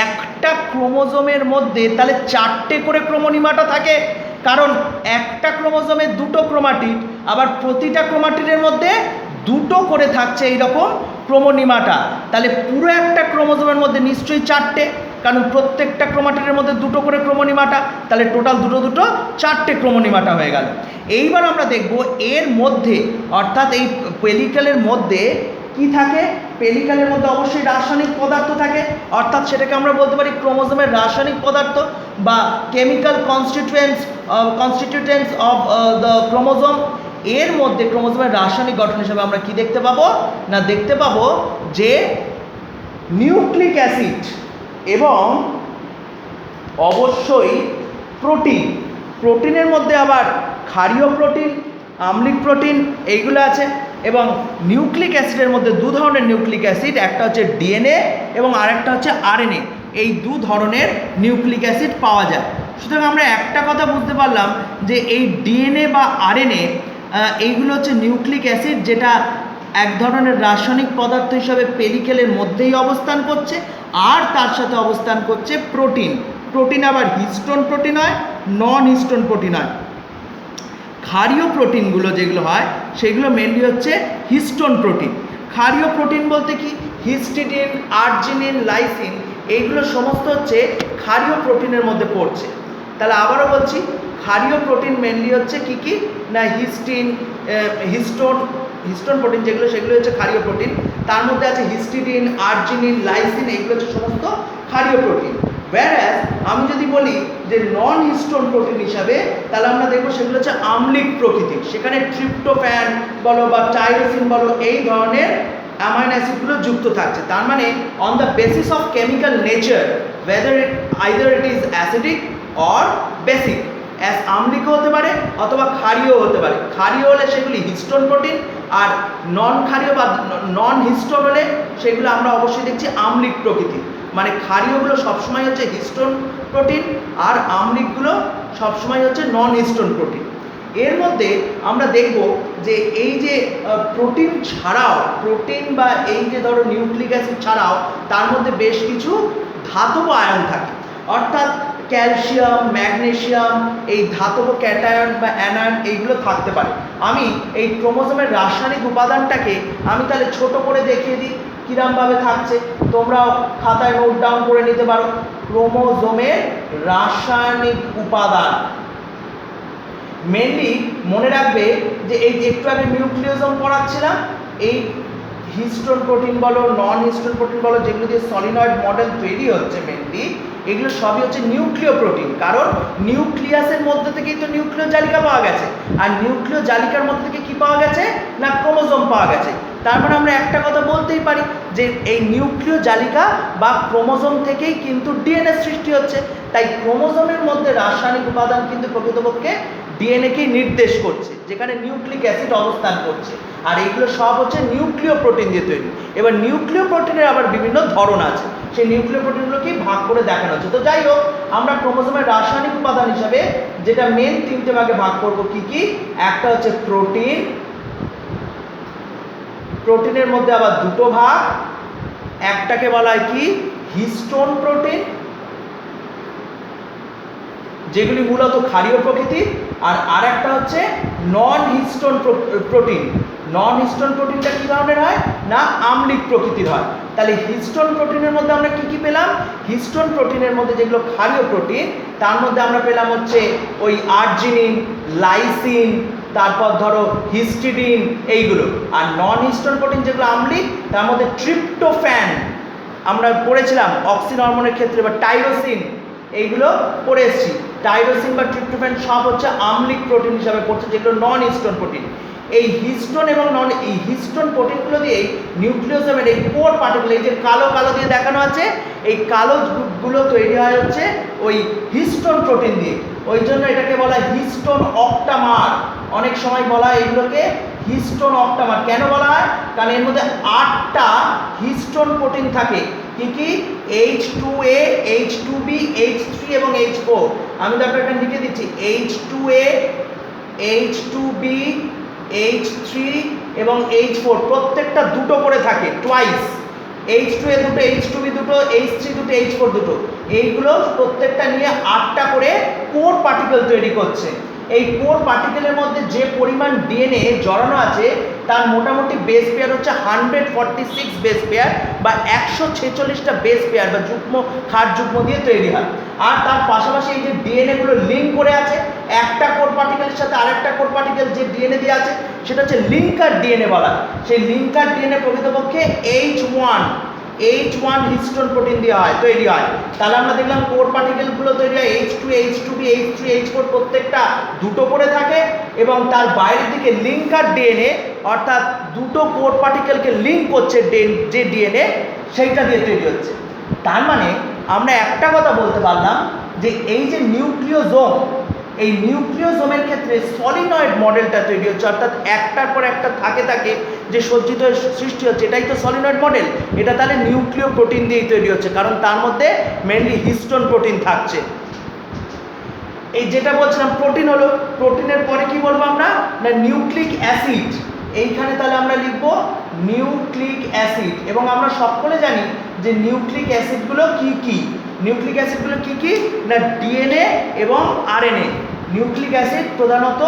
একটা ক্রোমোজোমের মধ্যে তাহলে চারটে করে ক্রোমোনিমাটা থাকে, কারণ একটা ক্রোমোজোমে দুটো ক্রোমাটিড, আবার প্রতিটা ক্রোমাটিডের মধ্যে দুটো করে থাকছে এইরকম ক্রোমোনিমাটা। তাহলে পুরো একটা ক্রোমোজোমের মধ্যে নিশ্চয়ই চারটে, কারণ প্রত্যেকটা ক্রোমাটিডের মধ্যে দুটো করে ক্রোমোনিমাটা, তাহলে টোটাল দুটো চারটে ক্রোমোনিমাটা হয়ে গেল। এইবার আমরা দেখব এর মধ্যে, অর্থাৎ এই পেলিক্যালের মধ্যে কি থাকে। পেলিক্যালের মধ্যে অবশ্যই রাসায়নিক পদার্থ থাকে, অর্থাৎ সেটাকে আমরা বলতে পারি ক্রোমোজোমের রাসায়নিক পদার্থ বা chemical constituents of the chromosome. এর মধ্যে ক্রোমোজোমের রাসায়নিক গঠন হিসেবে আমরা কি দেখতে পাবো না, দেখতে পাবো যে নিউক্লিক অ্যাসিড এবং অবশ্যই প্রোটিন। প্রোটিনের মধ্যে আবার ক্ষারীয় প্রোটিন, আম্লিক প্রোটিন এইগুলো আছে। এবং নিউক্লিক অ্যাসিডের মধ্যে দু ধরনের নিউক্লিক অ্যাসিড, একটা হচ্ছে ডিএনএ এবং আরেকটা হচ্ছে আরএনএ। এই দু ধরনের নিউক্লিক অ্যাসিড পাওয়া যায়। সুতরাং আমরা একটা কথা বুঝতে পারলাম যে এই ডিএনএ বা আরএনএ এইগুলো হচ্ছে নিউক্লিক অ্যাসিড, যেটা এক ধরনের রাসায়নিক পদার্থ হিসাবে পেলিক্যালের মধ্যেই অবস্থান করছে, আর তার সাথে অবস্থান করছে প্রোটিন। প্রোটিন আবার হিস্টোন প্রোটিন হয়, নন হিস্টোন প্রোটিন হয়। ক্ষারীয় প্রোটিনগুলো যেগুলো হয় সেগুলো মেনলি হচ্ছে হিস্টোন প্রোটিন। ক্ষারীয় প্রোটিন বলতে কি, হিস্টিডিন, আর্জিনিন, লাইসিন এইগুলো সমস্ত হচ্ছে ক্ষারীয় প্রোটিনের মধ্যে পড়ছে। তাহলে আবারও বলছি, ক্ষারীয় প্রোটিন মেনলি হচ্ছে কি কি না, হিস্টোন প্রোটিন যেগুলো, সেগুলো হচ্ছে ক্ষারীয় প্রোটিন। তার মধ্যে আছে হিস্টিডিন, আর্জিনিন, লাইসিন, এগুলো হচ্ছে সমস্ত ক্ষারীয় প্রোটিন। whereas আমি যদি বলি যে নন হিস্টোন প্রোটিন হিসাবে, তাহলে আমরা দেখবো সেগুলো হচ্ছে আম্লিক প্রকৃতির। সেখানে ট্রিপ্টোফ্যান বলো বা টাইরোসিন বলো, এই ধরনের অ্যামাইনো অ্যাসিডগুলো যুক্ত থাকছে। তার মানে on the basis of chemical nature, whether it is acidic or basic, আম্লিকও হতে পারে অথবা ক্ষারীয় হতে পারে। ক্ষারীয় হলে সেগুলি হিস্টোন প্রোটিন, আর নন ক্ষারীয় বা নন হিস্টোন হলে সেগুলো আমরা অবশ্যই দেখছি আম্লিক প্রকৃতির। মানে ক্ষারীয়গুলো সবসময় হচ্ছে হিস্টোন প্রোটিন আর আম্লিকগুলো সবসময় হচ্ছে নন হিস্টোন প্রোটিন। এর মধ্যে আমরা দেখব যে এই যে প্রোটিন ছাড়াও, প্রোটিন বা এই যে ধরো নিউক্লিক অ্যাসিড ছাড়াও তার মধ্যে বেশ কিছু ধাতব আয়ন থাকে, অর্থাৎ ক্যালসিয়াম, ম্যাগনেসিয়াম, এই ধাতব ক্যাটায়ন বা অ্যানায়ন এইগুলো থাকতে পারে। আমি এই ক্রোমোজোমের রাসায়নিক উপাদানটাকে আমি তাহলে ছোট করে দেখিয়ে দিই কিরমভাবে থাকছে, তোমরাও খাতায় নোট ডাউন করে নিতে পারো। ক্রোমোজোমের রাসায়নিক উপাদান মেনলি মনে রাখবে যে এই একটু আগে নিউক্লিওজোম পড়াচ্ছিলাম, এই হিস্টোন প্রোটিন বলো, নন হিস্টোন প্রোটিন বলো, যেগুলো দিয়ে সলিনয়েড মডেল তৈরি হচ্ছে মেনলি, এগুলো সবই হচ্ছে নিউক্লিয় প্রোটিন। কারণ নিউক্লিয়াসের মধ্যে থেকেই তো নিউক্লিয় জালিকা পাওয়া গেছে, আর নিউক্লিয় জালিকার মধ্যে থেকে কি পাওয়া গেছে না ক্রোমোজোম পাওয়া গেছে। তার মানে আমরা একটা কথা বলতেই পারি যে এই নিউক্লিয় জালিকা বা ক্রোমোজোম থেকেই কিন্তু ডিএনএ সৃষ্টি হচ্ছে। তাই ক্রোমোজোমের মধ্যে রাসায়নিক উপাদান কিন্তু প্রকৃতপক্ষে ডিএনএকেই নির্দেশ করছে, যেখানে নিউক্লিক অ্যাসিড অবস্থান করছে, আর এইগুলো সব হচ্ছে নিউক্লিয় প্রোটিন দিয়ে তৈরি। এবার নিউক্লিয় প্রোটিনের আবার বিভিন্ন ধরন আছে, সেই নিউক্লিয় প্রোটিনগুলোকেই ভাগ করে দেখানো হচ্ছে। তো যাই হোক, আমরা ক্রোমোজোমের রাসায়নিক উপাদান হিসাবে যেটা মেন তিনটে ভাগে ভাগ করব কি কি, একটা হচ্ছে প্রোটিন, প্রোটিনের মধ্যে আবার দুটো ভাগ, একটাকে বলা হয় কি হিস্টোন প্রোটিন, যেগুলি মূলত ক্ষারীয় প্রকৃতির, আর আরেকটা হচ্ছে নন হিস্টোন প্রোটিন। নন হিস্টোন প্রোটিনটা কী ধরনের হয় না আম্লিক প্রকৃতির হয়। তাহলে হিস্টোন প্রোটিনের মধ্যে আমরা কি কি পেলাম, হিস্টোন প্রোটিনের মধ্যে যেগুলো ক্ষারীয় প্রোটিন তার মধ্যে আমরা পেলাম হচ্ছে ওই আর্জিনিন, লাইসিন, তারপর ধরো হিস্টিডিন এইগুলো। আর নন হিস্টোন প্রোটিন যেগুলো আম্লিক তার মধ্যে ট্রিপ্টোফ্যান আমরা পড়েছিলাম অক্সিন হরমোনের ক্ষেত্রে, বা টাইরোসিন এইগুলো পড়ে এসেছি। টাইরোসিন বা ট্রিপ্টোফ্যান সব হচ্ছে আম্লিক প্রোটিন হিসাবে পড়ছে, যেগুলো নন হিস্টোন প্রোটিন। এই হিস্টোন এবং নন এই হিস্টোন প্রোটিনগুলো দিয়ে নিউক্লিওজোমের এই কোর পার্টিকেল, এই যে কালো কালো দিয়ে দেখানো আছে, এই কালো গ্রুপগুলো তৈরি হয় হচ্ছে ওই হিস্টোন প্রোটিন দিয়ে। ওই জন্য এটাকে বলা হয় হিস্টোন অক্টামার। অনেক সময় বলা হয় এগুলোকে হিস্টোন অক্টামার। কেন বলা হয়? কারণ এর মধ্যে 8টা হিস্টোন প্রোটিন থাকে। কি কি? H2A, H2B, H3 এবং H4। আমি তো আপনাকে লিখে দিচ্ছি H2A, H2B, H3 এবং H4 প্রত্যেকটা দুটো করে থাকে, টুয়াইস। H2A দুটো, H2B দুটো, H3 দুটো, H4 দুটো। এইগুলো প্রত্যেকটা নিয়ে 8টা করে কোর পার্টিকেল তৈরি করছে। এই কোর পার্টিকেলের মধ্যে যে পরিমাণ ডিএনএ জড়ানো আছে তার মোটামুটি বেস পেয়ার হচ্ছে 146 বেস পেয়ার বা 146টা বেস পেয়ার বা যুগ্ম ক্ষার যুগ্ম দিয়ে তৈরি হয়। আর তার পাশাপাশি এই যে ডিএনএগুলো লিঙ্ক করে আছে একটা কোর পার্টিকেলের সাথে আরেকটা কোর পার্টিকেল যে ডিএনএ দিয়ে আছে সেটা হচ্ছে লিঙ্কার ডিএনএ বলা। সেই লিঙ্কার ডিএনএ প্রকৃতপক্ষে H1 হিস্টোন প্রোটিন দিয়ে হয় তৈরি হয়। তাহলে আমরা দেখলাম কোর পার্টিকেলগুলো তৈরি হয় H2, H2B, H3, H4 প্রত্যেকটা দুটো করে থাকে, এবং তার বাইরের দিকে লিঙ্কার ডিএনএ অর্থাৎ দুটো কোর পার্টিকেলকে লিঙ্ক করছে যে ডিএনএ সেইটা দিয়ে তৈরি হচ্ছে। তার মানে আমরা একটা কথা বলতে পারলাম যে এই যে নিউক্লিওজোম, এই নিউক্লিওজোমের ক্ষেত্রে সলিনয়েড মডেলটা তৈরি হচ্ছে, অর্থাৎ একটার পর একটা থাকে থাকে যে সজ্জিত সৃষ্টি হচ্ছে, এটাই তো সলিনয়েড মডেল। এটা তাহলে নিউক্লিয় প্রোটিন দিয়েই তৈরি হচ্ছে, কারণ তার মধ্যে মেনলি হিস্টোন প্রোটিন থাকছে। এই যেটা বলছিলাম প্রোটিন হলো, প্রোটিনের পরে কি বলবো আমরা না নিউক্লিক অ্যাসিড। এইখানে তাহলে আমরা লিখব নিউক্লিক অ্যাসিড, এবং আমরা সকলে জানি যে নিউক্লিক অ্যাসিডগুলো কি কি। নিউক্লিক অ্যাসিডগুলো কি কি না ডিএনএ এবং আরএনএ। নিউক্লিক অ্যাসিড প্রধানত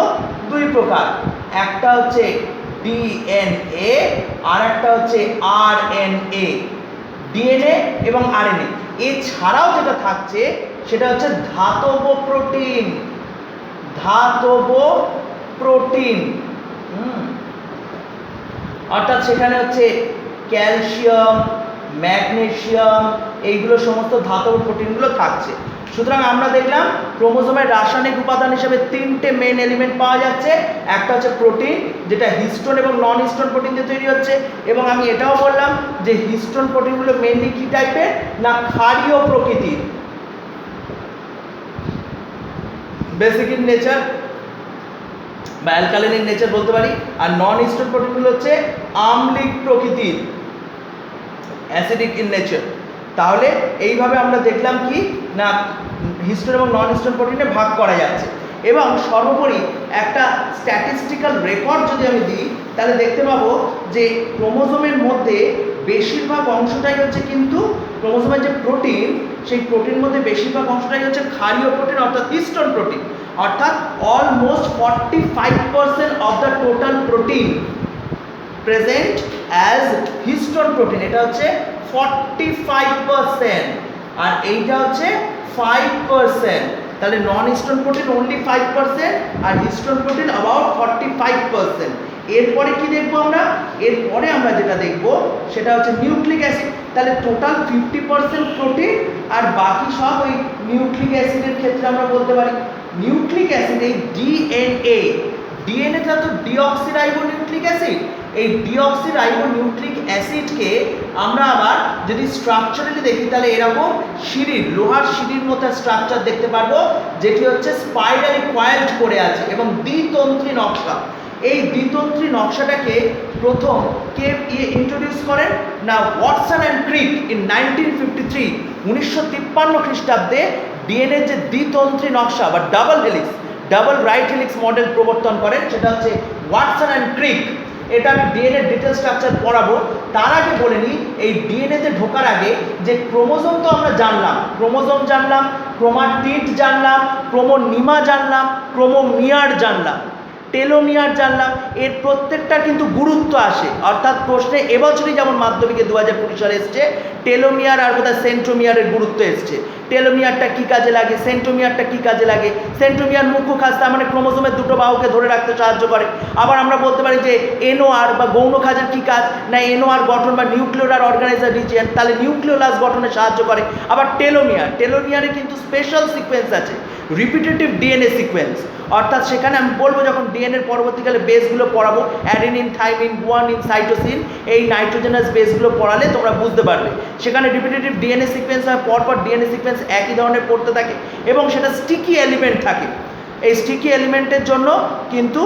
দুই প্রকার, একটা হচ্ছে ডিএনএ আর একটা হচ্ছে আরএনএ। ডিএনএ এবং আরএনএ এছাড়াও যেটা থাকছে সেটা হচ্ছে ধাতব প্রোটিন। ধাতব প্রোটিন অর্থাৎ সেখানে হচ্ছে ক্যালসিয়াম, ম্যাগনেসিয়াম এইগুলো সমস্ত ধাতব প্রোটিনগুলো থাকছে। সুতরাং আমরা দেখলাম ক্রোমোজোমের রাসায়নিক উপাদান হিসেবে তিনটে মেন এলিমেন্ট পাওয়া যাচ্ছে। একটা হচ্ছে প্রোটিন, যেটা হিস্টোন এবং নন হিস্টোন প্রোটিন দিয়ে তৈরি হচ্ছে, এবং আমি এটাও বললাম যে হিস্টোন প্রোটিনগুলো মেনলি কী টাইপের না ক্ষারীয় প্রকৃতির। বেসিক ইন নেচার বা অ্যালকালাইন ইন নেচার বলতে পারি। আর নন হিস্টোন প্রোটিনগুলো হচ্ছে আম্লিক প্রকৃতির, অ্যাসিডিক ইন নেচার। তাহলে এইভাবে আমরা দেখলাম কি না হিস্টোন এবং নন হিস্টোন প্রোটিনে ভাগ করা যাচ্ছে। এবং সর্বোপরি একটা স্ট্যাটিস্টিক্যাল রেকর্ড যদি আমি দিই তাহলে দেখতে পাবো যে ক্রোমোজোমের মধ্যে বেশিরভাগ অংশটাই হচ্ছে কিন্তু ক্রোমোজোমের যে প্রোটিন সেই প্রোটিনের মধ্যে বেশিরভাগ অংশটাই হচ্ছে ক্ষারীয় প্রোটিন অর্থাৎ হিস্টোন প্রোটিন, অর্থাৎ almost 45% of the total protein present as histone protein. এটা হচ্ছে 45% আর এইটা হচ্ছে 5%। তাহলে নন হিস্টোন প্রোটিন অনলি 5% আর হিস্টোন প্রোটিন অ্যাবাউট 45%। এরপরে কি দেখবো আমরা? এরপরে আমরা যেটা দেখবো সেটা হচ্ছে নিউক্লিক অ্যাসিড। তাহলে টোটাল 50% প্রোটিন আর বাকি সব ওই নিউক্লিক অ্যাসিডের ক্ষেত্রে আমরা বলতে পারি। নিউক্লিক অ্যাসিড এই ডিএনএটা তো ডিঅক্সিরাইবো নিউক্লিক অ্যাসিড, এই ডিঅক্সিরাইবো নিউক্লিক অ্যাসিডকে আমরা আবার যদি স্ট্রাকচারালি দেখি তাহলে এরকম সিঁড়ির লোহার সিঁড়ির মতো স্ট্রাকচার দেখতে পারবো যেটি হচ্ছে স্পাইরালি কয়েলড করে আছে এবং দ্বিতন্ত্রী নকশা। এই দ্বিতন্ত্রী নকশাটাকে প্রথম কে ইন্ট্রোডিউস করেন না ওয়াটসন অ্যান্ড ক্রিক ইন 1953 1953 খ্রিস্টাব্দে ডিএনএ যে দ্বিতন্ত্রী নকশা বা ডাবল রাইট হেলিক্স মডেল প্রবর্তন করেন, সেটা হচ্ছে ওয়াটসন অ্যান্ড ক্রিক। এটা আমি ডিএনএ ডিটেল স্ট্রাকচার পড়াবো। তার আগে বলে নিই এই ডিএনএতে ঢোকার আগে যে ক্রোমোজোম তো আমরা জানলাম, ক্রোমাটিড জানলাম, ক্রোমোনিমা জানলাম, ক্রোমোমিয়ার জানলাম, টেলোমিয়ার জানলাম। এর প্রত্যেকটা কিন্তু গুরুত্ব আসে, অর্থাৎ প্রশ্নে এবছরই যেমন মাধ্যমিকে 2020 সালে এসছে টেলোমিয়ার আর বোধহয় সেন্ট্রোমিয়ারের গুরুত্ব এসছে। টেলোমিয়ারটা কী কাজে লাগে, সেন্ট্রোমিয়ারটা কী কাজে লাগে। সেন্ট্রোমিয়ার মুখ্য কাজ তার মানে ক্রোমোজোমের দুটো বাহুকে ধরে রাখতে সাহায্য করে। আবার আমরা বলতে পারি যে এনওআর বা গৌণ খাজের কী কাজ না এনওআর গঠন বা নিউক্লিওলার অর্গানাইজার রিজিয়ন, তাহলে নিউক্লিওলাস গঠনে সাহায্য করে। আবার টেলোমিয়ারে কিন্তু স্পেশাল সিকোয়েন্স আছে, রিপিটেটিভ ডিএনএ সিকোয়েন্স, অর্থাৎ সেখানে আমি বলবো যখন ডিএনএর পরবর্তীকালে বেসগুলো পড়াবো অ্যাডেনিন, থাইমিন, গুয়ানিন, সাইটোসিন, এই নাইট্রোজেনাস বেসগুলো পড়ালে তোমরা বুঝতে পারবে সেখানে রিপিটেটিভ ডিএনএ সিকোয়েন্স হয়, পরপর ডিএনএ সিকোয়েন্স একই ধরনের পড়তে থাকে এবং সেটা স্টিকি এলিমেন্ট থাকে। এই স্টিকি এলিমেন্টের জন্য কিন্তু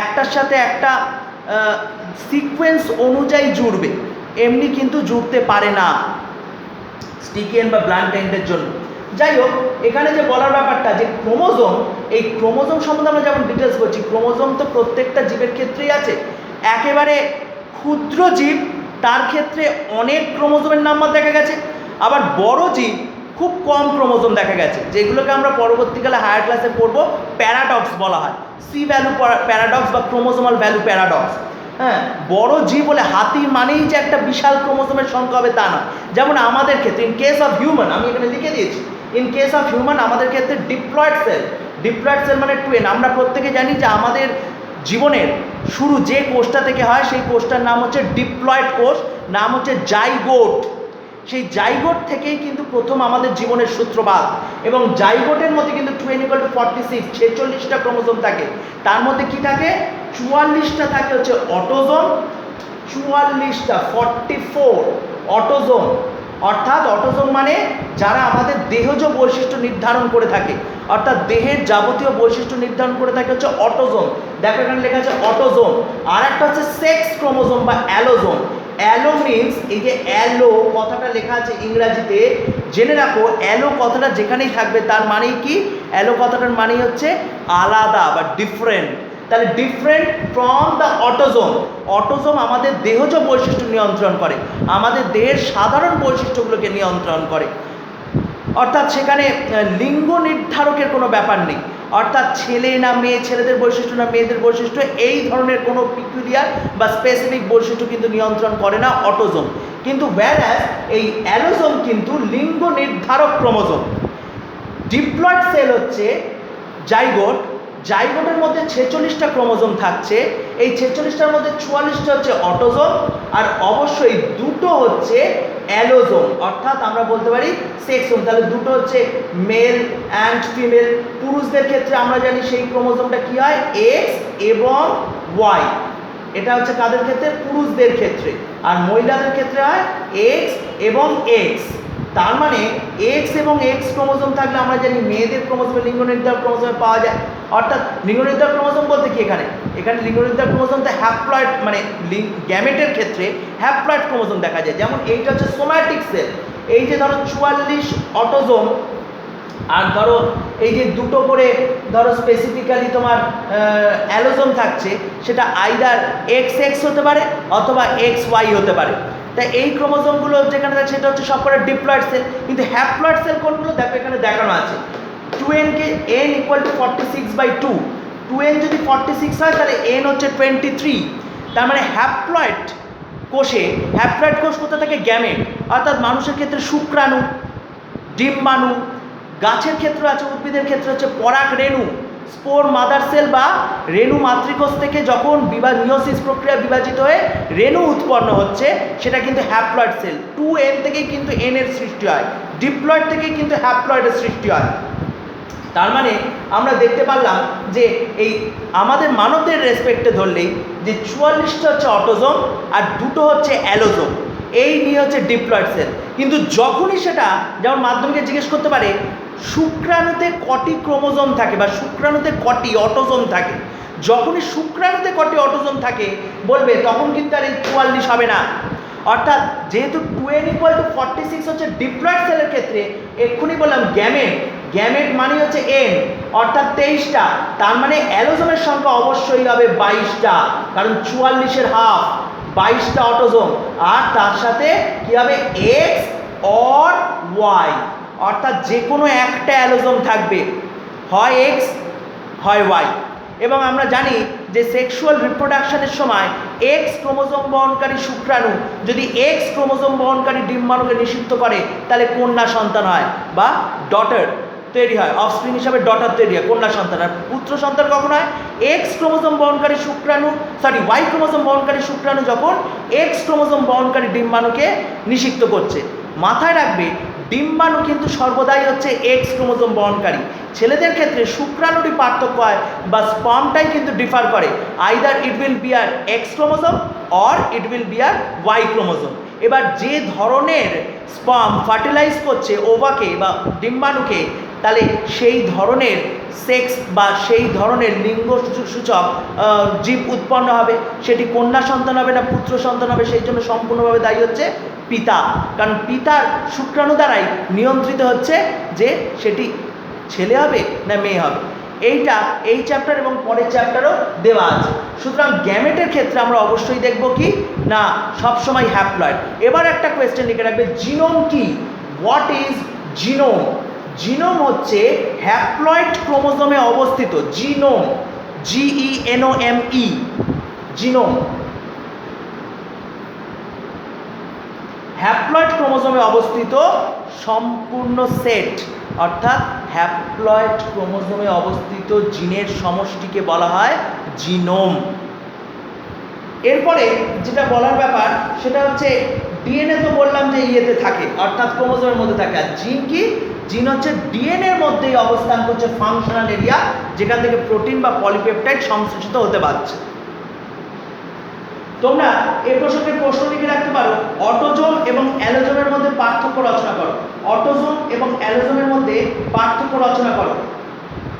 একটার সাথে একটা সিকোয়েন্স অনুযায়ী জুড়বে, এমনি কিন্তু জুড়তে পারে না স্টিকি এন্ড বা ব্লান্ট এন্ডের জন্য। যাই হোক, এখানে যে বলার ব্যাপারটা যে ক্রোমোজোম, এই ক্রোমোজোম সম্বন্ধে আমরা যেমন ডিটেলস বলছি, ক্রোমোজোম তো প্রত্যেকটা জীবের ক্ষেত্রেই আছে। একেবারে ক্ষুদ্র জীব তার ক্ষেত্রে অনেক ক্রোমোজোমের নাম্বার দেখা গেছে, আবার বড় জীব খুব কম ক্রোমোজোম দেখা গেছে, যেগুলোকে আমরা পরবর্তীকালে হায়ার ক্লাসে পড়বো প্যারাডক্স বলা হয়, সি ভ্যালু প্যারাডক্স বা ক্রোমোজোমাল ভ্যালু প্যারাডক্স। হ্যাঁ, বড় জীব বলে হাতি মানেই যে একটা বিশাল ক্রোমোজোমের সংখ্যা হবে তা না। যেমন আমাদের ক্ষেত্রে ইন কেস অফ হিউম্যান, আমি এখানে লিখে দিয়েছি, ইন কেস অফ হিউম্যান আমাদের ক্ষেত্রে ডিপ্লয়েড সেল মানে টুয়েন। আমরা প্রত্যেকে জানি যে আমাদের জীবনের শুরু যে কোষটা থেকে হয় সেই কোষটার নাম হচ্ছে ডিপ্লয়েড কোষ, নাম হচ্ছে জাইগোট। সেই জাইগোট থেকেই কিন্তু প্রথম আমাদের জীবনের সূত্রপাত এবং জাইগোটের মধ্যে কিন্তু 2n=46 46টা ক্রোমোজোম থাকে। তার মধ্যে কি থাকে? 44টা থাকে হচ্ছে অটোজোম, 44টা 44 অটোজোম, অর্থাৎ অটোজোম মানে যারা আমাদের দেহজ বৈশিষ্ট্য নির্ধারণ করে থাকে, অর্থাৎ দেহের যাবতীয় বৈশিষ্ট্য নির্ধারণ করে থাকে হচ্ছে অটোজোম। দেখো এখানে লেখা আছে অটোজোম। আর একটা হচ্ছে সেক্স ক্রোমোজোম বা অ্যালোজোম। অ্যালো মিনস, এই যে অ্যালো কথাটা লেখা আছে ইংরাজিতে, জেনে রাখো অ্যালো কথাটা যেখানেই থাকবে তার মানেই কি? অ্যালো কথাটার মানেই হচ্ছে আলাদা বা ডিফারেন্ট। তাহলে different from the autosome. Autosome আমাদের দেহজ বৈশিষ্ট্য নিয়ন্ত্রণ করে, আমাদের দেহের সাধারণ বৈশিষ্ট্যগুলোকে নিয়ন্ত্রণ করে, অর্থাৎ সেখানে লিঙ্গ নির্ধারকের কোনো ব্যাপার নেই, অর্থাৎ ছেলে না মেয়ে, ছেলেদের বৈশিষ্ট্য না মেয়েদের বৈশিষ্ট্য, এই ধরনের কোনো পিকুলিয়ার বা স্পেসিফিক বৈশিষ্ট্য কিন্তু নিয়ন্ত্রণ করে না অটোজোম। কিন্তু whereas এই অ্যালোজোম কিন্তু লিঙ্গ নির্ধারক ক্রোমোজোম। ডিপ্লয়েড সেল হচ্ছে জাইগোট, জাইগোটের মধ্যে 46টা ক্রোমোজোম থাকছে, এই 46টার মধ্যে 44টা হচ্ছে অটোজোম আর অবশ্যই দুটো হচ্ছে অ্যালোজোম, অর্থাৎ আমরা বলতে পারি সেক্সোম। তাহলে দুটো হচ্ছে মেল অ্যান্ড ফিমেল। পুরুষদের ক্ষেত্রে আমরা জানি সেই ক্রোমোজোমটা কি হয়? এক্স এবং ওয়াই। এটা হচ্ছে কাদের ক্ষেত্রে? পুরুষদের ক্ষেত্রে। আর মহিলাদের ক্ষেত্রে হয় এক্স এবং এক্স। তার মানে এক্স এবং এক্স ক্রোমোজোম থাকলে আমরা জানি মেয়েদের ক্রোমোজোমে লিঙ্গ নির্ধারক ক্রোমোজোমে পাওয়া যায়। অর্থাৎ লিঙ্গ নির্ধারক ক্রোমোজোম বলতে কি এখানে লিঙ্গ নির্ধারক ক্রোমোজোমতে হ্যাপ্লয়েড মানে গ্যামেটের ক্ষেত্রে হ্যাপ্লয়েড ক্রোমোজোম দেখা যায়। যেমন এইটা হচ্ছে সোম্যাটিক সেল, এই যে ধরো 44 অটোজোম, আর ধরো এই যে দুটো করে ধরো স্পেসিফিক্যালি তোমার অ্যালোজোম থাকছে, সেটা আইদার এক্স এক্স হতে পারে অথবা এক্স ওয়াই হতে পারে। তাই এই ক্রোমোজোমগুলো যেখানে থাকছে সেটা হচ্ছে সবকটা ডিপ্লয়েড সেল। কিন্তু হ্যাপ্লয়েড সেল কোনগুলো দেখো এখানে দেখানো আছে। 2n K n equal to 46/2, 2n যদি 46 হয় তাহলে n হচ্ছে 23। তার মানে হ্যাপ্লয়েড কোষে, হ্যাপ্লয়েড কোষ কোথা থেকে? গ্যামেট। অর্থাৎ মানুষের ক্ষেত্রে শুক্রাণু, ডিম্বাণু, গাছের ক্ষেত্রে আছে, উদ্ভিদের ক্ষেত্রে হচ্ছে পরাগ রেণু, স্পোর মাদার সেল বা রেণু মাতৃকোষ থেকে যখন মিয়োসিস প্রক্রিয়া বিভাজিত হয়ে রেণু উৎপন্ন হচ্ছে সেটা কিন্তু হ্যাপ্লয়েড সেল। 2n থেকেই কিন্তু n এর সৃষ্টি হয়, ডিপ্লয়েড থেকেই কিন্তু হ্যাপ্লয়েডের সৃষ্টি হয়। তার মানে আমরা দেখতে পারলাম যে এই আমাদের মানবদের রেসপেক্টে ধরলেই যে 44টা হচ্ছে অটোজোম আর দুটো হচ্ছে অ্যালোজোম, এই নিয়ে হচ্ছে ডিপ্লয়েড সেল। কিন্তু যখনই সেটা যেমন মাধ্যমিকে জিজ্ঞেস করতে পারে শুক্রাণুতে কটি ক্রোমোজোম থাকে বা শুক্রাণুতে কটি অটোজোম থাকে, যখনই শুক্রাণুতে কটি অটোজোম থাকে বলবে তখন কিন্তু আর এই 44 হবে না। অর্থাৎ যেহেতু 2n ইকুয়াল টু 46 হচ্ছে ডিপ্লয়েড সেলের ক্ষেত্রে, এক্ষুনি বললাম গ্যামেট, গ্যামেট মানে হচ্ছে n অর্থাৎ 23টা। তার মানে অ্যালোজোমের সংখ্যা অবশ্যই হবে 22টা, কারণ 44-এর হাফ 22টা অটোজোম, আর তার সাথে কি হবে এক্স অর ওয়াই, অর্থাৎ যে কোনো একটা অ্যালোজোম থাকবে, হয় এক্স হয় ওয়াই। এবং আমরা জানি যে সেক্সুয়াল রিপ্রোডাকশনের সময় এক্স ক্রোমোজোম বহনকারী শুক্রাণু যদি এক্স ক্রোমোজোম বহনকারী ডিম্বাণুকে নিষিক্ত করে তাহলে কন্যা সন্তান হয় বা ডটার তৈরি হয়, অফস্প্রিং হিসাবে ডটার তৈরি হয়, কন্যা সন্তান। আর পুত্র সন্তান কখন হয়? এক্স ক্রোমোজোম বহনকারী শুক্রাণু ওয়াই ক্রোমোজোম বহনকারী শুক্রাণু যখন এক্স ক্রোমোজোম বহনকারী ডিম্বাণুকে নিষিক্ত করছে। মাথায় রাখবে ডিম্বাণু কিন্তু সর্বদাই হচ্ছে এক্স ক্রোমোজোম বহনকারী। ছেলেদের ক্ষেত্রে শুক্রাণুরই পার্থক্য হয় বা স্পার্মটাই কিন্তু ডিফার করে, either it will bear X chromosome or it will bear Y chromosome. এবার যে ধরনের স্পার্ম ফার্টিলাইজ করছে ওভাকে বা ডিম্বাণুকে, তাহলে সেই ধরনের সেক্স বা সেই ধরনের লিঙ্গ সূচক জীব উৎপন্ন হবে। সেটি কন্যা সন্তান হবে না পুত্র সন্তান হবে, সেই জন্য সম্পূর্ণভাবে দায়ী হচ্ছে পিতা, কারণ পিতার শুক্রাণু দ্বারাই নিয়ন্ত্রিত হচ্ছে যে সেটি ছেলে হবে না মেয়ে হবে। এইটা এই চ্যাপ্টার এবং পরের চ্যাপ্টারও দেওয়া আছে। সুতরাং গ্যামেটের ক্ষেত্রে আমরা অবশ্যই দেখব কি না সবসময় হ্যাপ্লয়েড। এবার একটা কোয়েশ্চেন লিখে রাখবে, জিনোম কি? What is genome? জিনোম হচ্ছে হ্যাপ্লয়েড ক্রোমোজোমে অবস্থিত, জিনোম, GENOME, জিনোম হ্যাপ্লয়েড ক্রোমোজোমে অবস্থিত সম্পূর্ণ সেট, অর্থাৎ হ্যাপ্লয়েড ক্রোমোজোমে অবস্থিত জিনের সমষ্টিকে বলা হয় জিনোম। এরপরে যেটা বলার ব্যাপার সেটা হচ্ছে ডিএনএ তো বললাম যে ইয়েতে থাকে অর্থাৎ ক্রোমোজোমের মধ্যে থাকে, আর জিন কি? জিন হচ্ছে ডিএনএর মধ্যেই অবস্থান করছে ফাংশনাল এরিয়া, যেখান থেকে প্রোটিন বা পলিপেপটাইড সংশ্লেষিত হতে পারছে। তোমরা এই প্রসঙ্গে প্রশ্ন লিখে রাখতে পারো, অটোজোম এবং অ্যালোজোমের মধ্যে পার্থক্য রচনা করো। অটোজোম এবং অ্যালোজোমের মধ্যে পার্থক্য রচনা করো।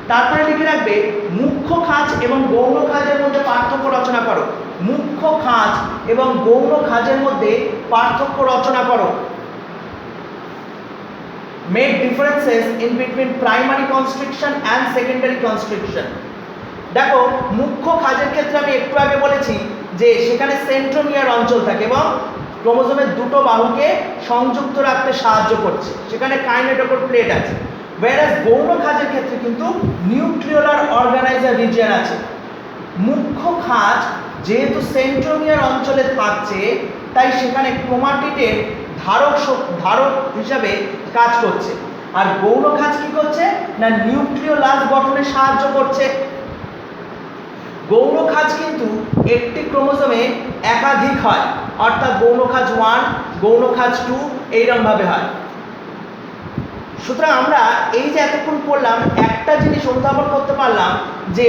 তারপরে লিখে রাখবে মুখ্য খাঁজ এবং গৌণ খাঁজের মধ্যে পার্থক্য রচনা করো। মুখ্য খাঁজ এবং গৌণ খাঁজের মধ্যে পার্থক্য রচনা করো। Make differences in between primary constriction and secondary constriction. দেখো মুখ্য খাঁজের ক্ষেত্রে আমি একটু আগে বলেছি যে সেখানে সেন্ট্রোমিয়ার অঞ্চল থাকে এবং ক্রোমোজোমের দুটো বাহুকে সংযুক্ত রাখতে সাহায্য করছে, সেখানে কাইনেটোকোর প্লেট আছে। whereas গৌণ খাঁজের ক্ষেত্রে কিন্তু নিউক্লিওলার অর্গানাইজার রিজিয়ন আছে। মুখ্য খাঁজ যেহেতু সেন্ট্রোমিয়ার অঞ্চলে থাকছে তাই সেখানে ক্রোমাটিডের ধারক হিসাবে কাজ করছে, আর গৌণ খাঁজ কি করছে না নিউক্লিওলাস গঠনে সাহায্য করছে। গৌণ খাঁজ কিন্তু একটি ক্রোমোজোমে একাধিক হয়, অর্থাৎ গৌণ খাঁজ 1, গৌণ খাঁজ 2 এইরকম ভাবে হয়। সুতরাং আমরা এই যে এতক্ষণ পড়লাম একটা জিনিস অনুধাবন করতে পারলাম যে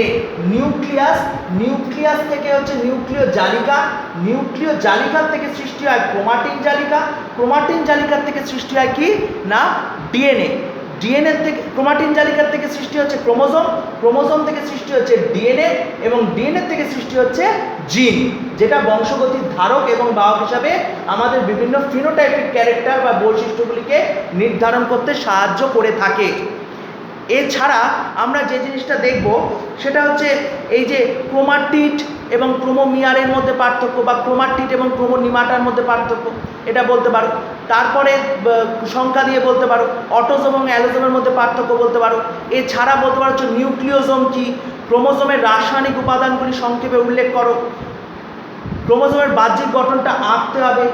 নিউক্লিয়াস থেকে হচ্ছে নিউক্লিয় জালিকা, নিউক্লিয় জালিকার থেকে সৃষ্টি হয় ক্রোমাটিন জালিকা, ক্রোমাটিন জালিকার থেকে সৃষ্টি হয় কি না ডিএনএ, ডিএনএ থেকে ক্রোমাটিন জালিকার থেকে সৃষ্টি হচ্ছে ক্রোমোজোম, ক্রোমোজোম থেকে সৃষ্টি হচ্ছে ডিএনএ এবং ডিএনএ থেকে সৃষ্টি হচ্ছে জিন, যেটা বংশগতির ধারক এবং বাহক হিসাবে আমাদের বিভিন্ন ফিনোটাইপিক ক্যারেক্টার বা বৈশিষ্ট্যগুলিকে নির্ধারণ করতে সাহায্য করে থাকে। এছাড়া আমরা যে জিনিসটা দেখব সেটা হচ্ছে এই যে ক্রোমাটিড এবং ক্রোমোমিয়ারের মধ্যে পার্থক্য বা ক্রোমাটিড এবং ক্রোমোনিমাটার মধ্যে পার্থক্য, এটা বলতে পারো। তারপরে সংখ্যা দিয়ে বলতে পারো অটোজোম এবং অ্যালোজোমের মধ্যে পার্থক্য বলতে পারো। এছাড়া বলতে পারো হচ্ছে নিউক্লিওজোম কি, ক্রোমোজোমের রাসায়নিক উপাদানগুলি সংক্ষেপে উল্লেখ করো, ক্রোমোজোমের বাহ্যিক গঠনটা আঁকতে হবে,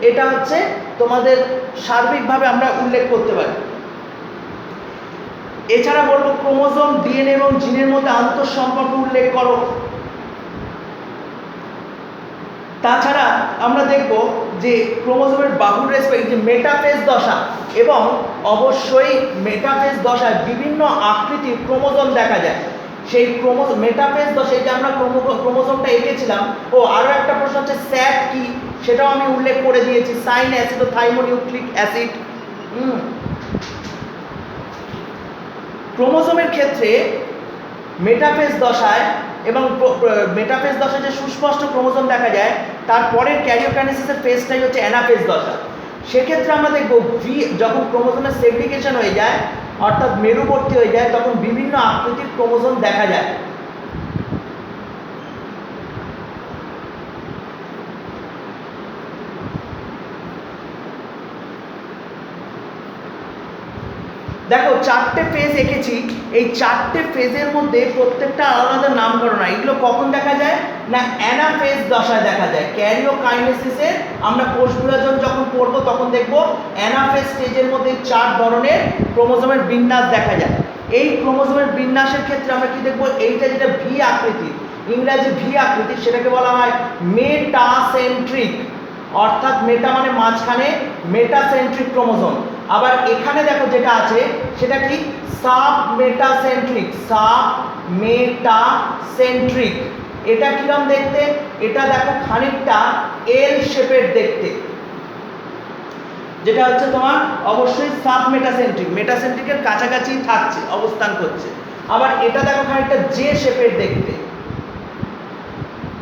এটা হচ্ছে তোমাদের সার্বিকভাবে আমরা উল্লেখ করতে পারি। এছাড়া বলবো ক্রোমোজোম, ডিএনএ এবং জিনের মধ্যে আন্তঃসম্পর্ক উল্লেখ করো। তাছাড়া আমরা দেখব যে ক্রোমোজোমের বাহুর রেসপেক্ট যে মেটাফেজ দশা, এবং অবশ্যই মেটাফেজ দশায় বিভিন্ন আকৃতির ক্রোমোজোম দেখা যায়। সেই মেটাফেজ দশায় যে আমরা ক্রোমোজোমটা এঁকেছিলাম, ও আরও একটা প্রশ্ন হচ্ছে স্যাট কি, সেটাও আমি উল্লেখ করে দিয়েছি, সাইন অ্যাসিড ও থাইমোনিউক্লিক অ্যাসিড। ক্রোমোজোমের ক্ষেত্রে মেটাফেজ দশায় এবং মেটাফেজ দশায় যে সুস্পষ্ট ক্রোমোজোম দেখা যায়, তারপরের ক্যারিওকাইনেসিসের ফেজটাই হচ্ছে অ্যানাফেজ দশা। সেক্ষেত্রে আমরা দেখব যখন ক্রোমোজোমের সেগ্রিগেশন হয়ে যায়, অর্থাৎ মেরুবর্তী হয়ে যায়, তখন বিভিন্ন আকৃতির ক্রোমোজোম দেখা যায়। দেখো চারটে ফেজ এঁকেছি, এই চারটে ফেজের মধ্যে প্রত্যেকটা আলাদা নামকরণ হয়। এগুলো কখন দেখা যায় না অ্যানাফেজ দশায় দেখা যায়। ক্যারিওকাইনেসিসে আমরা কোষ বিভাজন যখন পড়বো তখন দেখব অ্যানাফেজ স্টেজের মধ্যে 4 ধরনের ক্রোমোজোমের বিন্যাস দেখা যায়। এই ক্রোমোজোমের বিন্যাসের ক্ষেত্রে আমরা কি দেখব, এইটা যেটা ভি আকৃতির, ইংরাজি ভি আকৃতির, সেটাকে বলা হয় মেটাসেন্ট্রিক, অর্থাৎ মেটা মানে মাঝখানে, মেটাসেন্ট্রিক ক্রোমোজোম। আবার এখানে দেখো যেটা আছে সেটা কি সাব মেটাসেন্ট্রিক, সাব মেটাসেন্ট্রিক। এটা কিরকম দেখতে, এটা দেখো খানিকটা এল শেপের দেখতে, যেটা হচ্ছে তোমার অবশ্যই সাব মেটাসেন্ট্রিক, মেটাসেন্ট্রিকের কাছাকাছি থাকছে, অবস্থান করছে। আবার এটা দেখো খানিকটা জে শেপের দেখতে,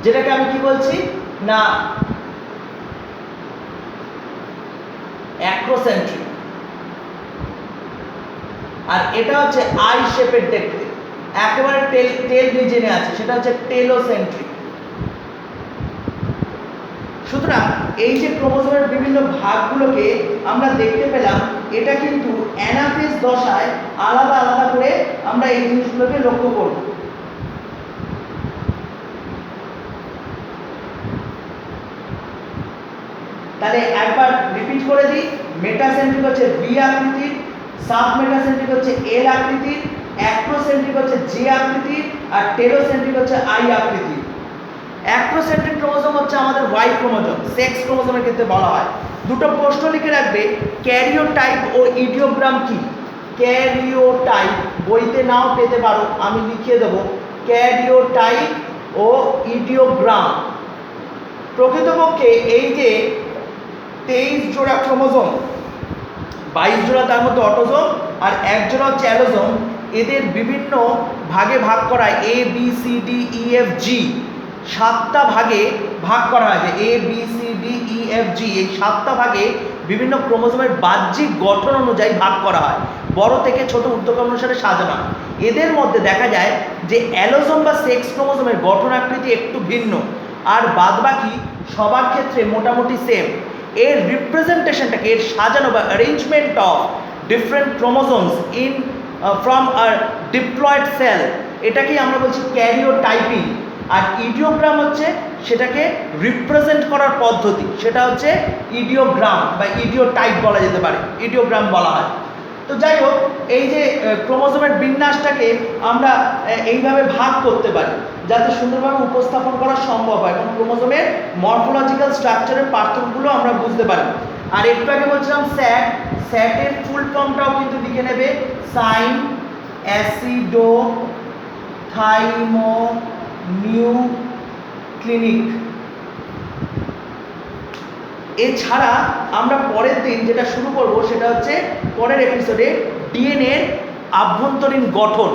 যেটাকে আমি কি বলছি না অ্যাক্রোসেন্ট্রিক। আর এটা হচ্ছে আই শেপের দেখতে, একেবারে টেল রিজনে আছে, সেটা হচ্ছে টেলোসেন্ট্রিক। সুতরাং এই যে ক্রোমোজোমের বিভিন্ন ভাগগুলোকে আমরা দেখতে পেলাম, এটা কিন্তু অ্যানাফেজ দশায় আলাদা আলাদা করে আমরা এই জিনিসগুলোকে লক্ষ্য করব। তাহলে একবার রিপিট করে দিই, মেটাসেন্ট্রিক হচ্ছে বি আকৃতির, সাব মেটাসেন্ট্রিক হচ্ছে এল আকৃতির, অ্যাক্রোসেন্ট্রিক হচ্ছে জি আকৃতির, আর টেলোসেন্ট্রিক হচ্ছে আই আকৃতির। অ্যাক্রোসেন্ট্রিক ক্রোমোজোম হচ্ছে আমাদের ওয়াই ক্রোমোজোম, সেক্স ক্রোমোজোমের ক্ষেত্রে বলা হয়। দুটো প্রশ্ন লিখে রাখবে, ক্যারিওটাইপ ও ইডিওগ্রাম কি। ক্যারিওটাইপ বইতে নাও পেতে পারো, আমি লিখিয়ে দেবো, ক্যারিওটাইপ ও ইডিওগ্রাম। প্রকৃতপক্ষে এই যে 23 জোড়া ক্রোমোজোম, 22 জোড়া তার মধ্যে অটোজোম আর 1 জোড়া হচ্ছে অ্যালোজোম, এদের বিভিন্ন ভাগে ভাগ করা A B C D E F G, 7টা ভাগে ভাগ করা হয়েছে। A B C D E F G, এই 7টা ভাগে বিভিন্ন ক্রোমোজোমের বাহ্যিক গঠন অনুযায়ী ভাগ করা হয়, বড় থেকে ছোট ঊর্ধ্বক্রম অনুসারে সাজানো। এদের মধ্যে দেখা যায় যে অ্যালোজোম বা সেক্স ক্রোমোজোমের গঠন আকৃতি একটু ভিন্ন, আর বাদবাকি সবার ক্ষেত্রে মোটামুটি সেম। এর রিপ্রেজেন্টেশনটাকে, এর সাজানো বা arrangement of different chromosomes in from a diploid cell, এটাকেই আমরা বলছি ক্যারিওটাইপিং। আর ইডিওগ্রাম হচ্ছে সেটাকে রিপ্রেজেন্ট করার পদ্ধতি, সেটা হচ্ছে ইডিওগ্রাম বা ইডিওটাইপ বলা যেতে পারে, ইডিওগ্রাম বলা হয়। তো যাই হোক, এই যে ক্রোমোজোমের বিন্যাসটাকে আমরা এইভাবে ভাগ করতে পারি যাতে সুন্দরভাবে উপস্থাপন করা সম্ভব হয় এবং ক্রোমোজোমের মরফোলজিক্যাল স্ট্রাকচারের পার্থক্যগুলো আমরা বুঝতে পারি। আর একটু আগে বলছিলাম স্যাট, স্যাটের ফুল ফর্মটাও কিন্তু লিখে নেবে, সাইন অ্যাসিডো থাইমোনিউক্লিনিক। এছাড়া আমরা পরের দিন যেটা শুরু করব সেটা হচ্ছে পরের এপিসোডে ডিএনএর আভ্যন্তরীণ গঠন।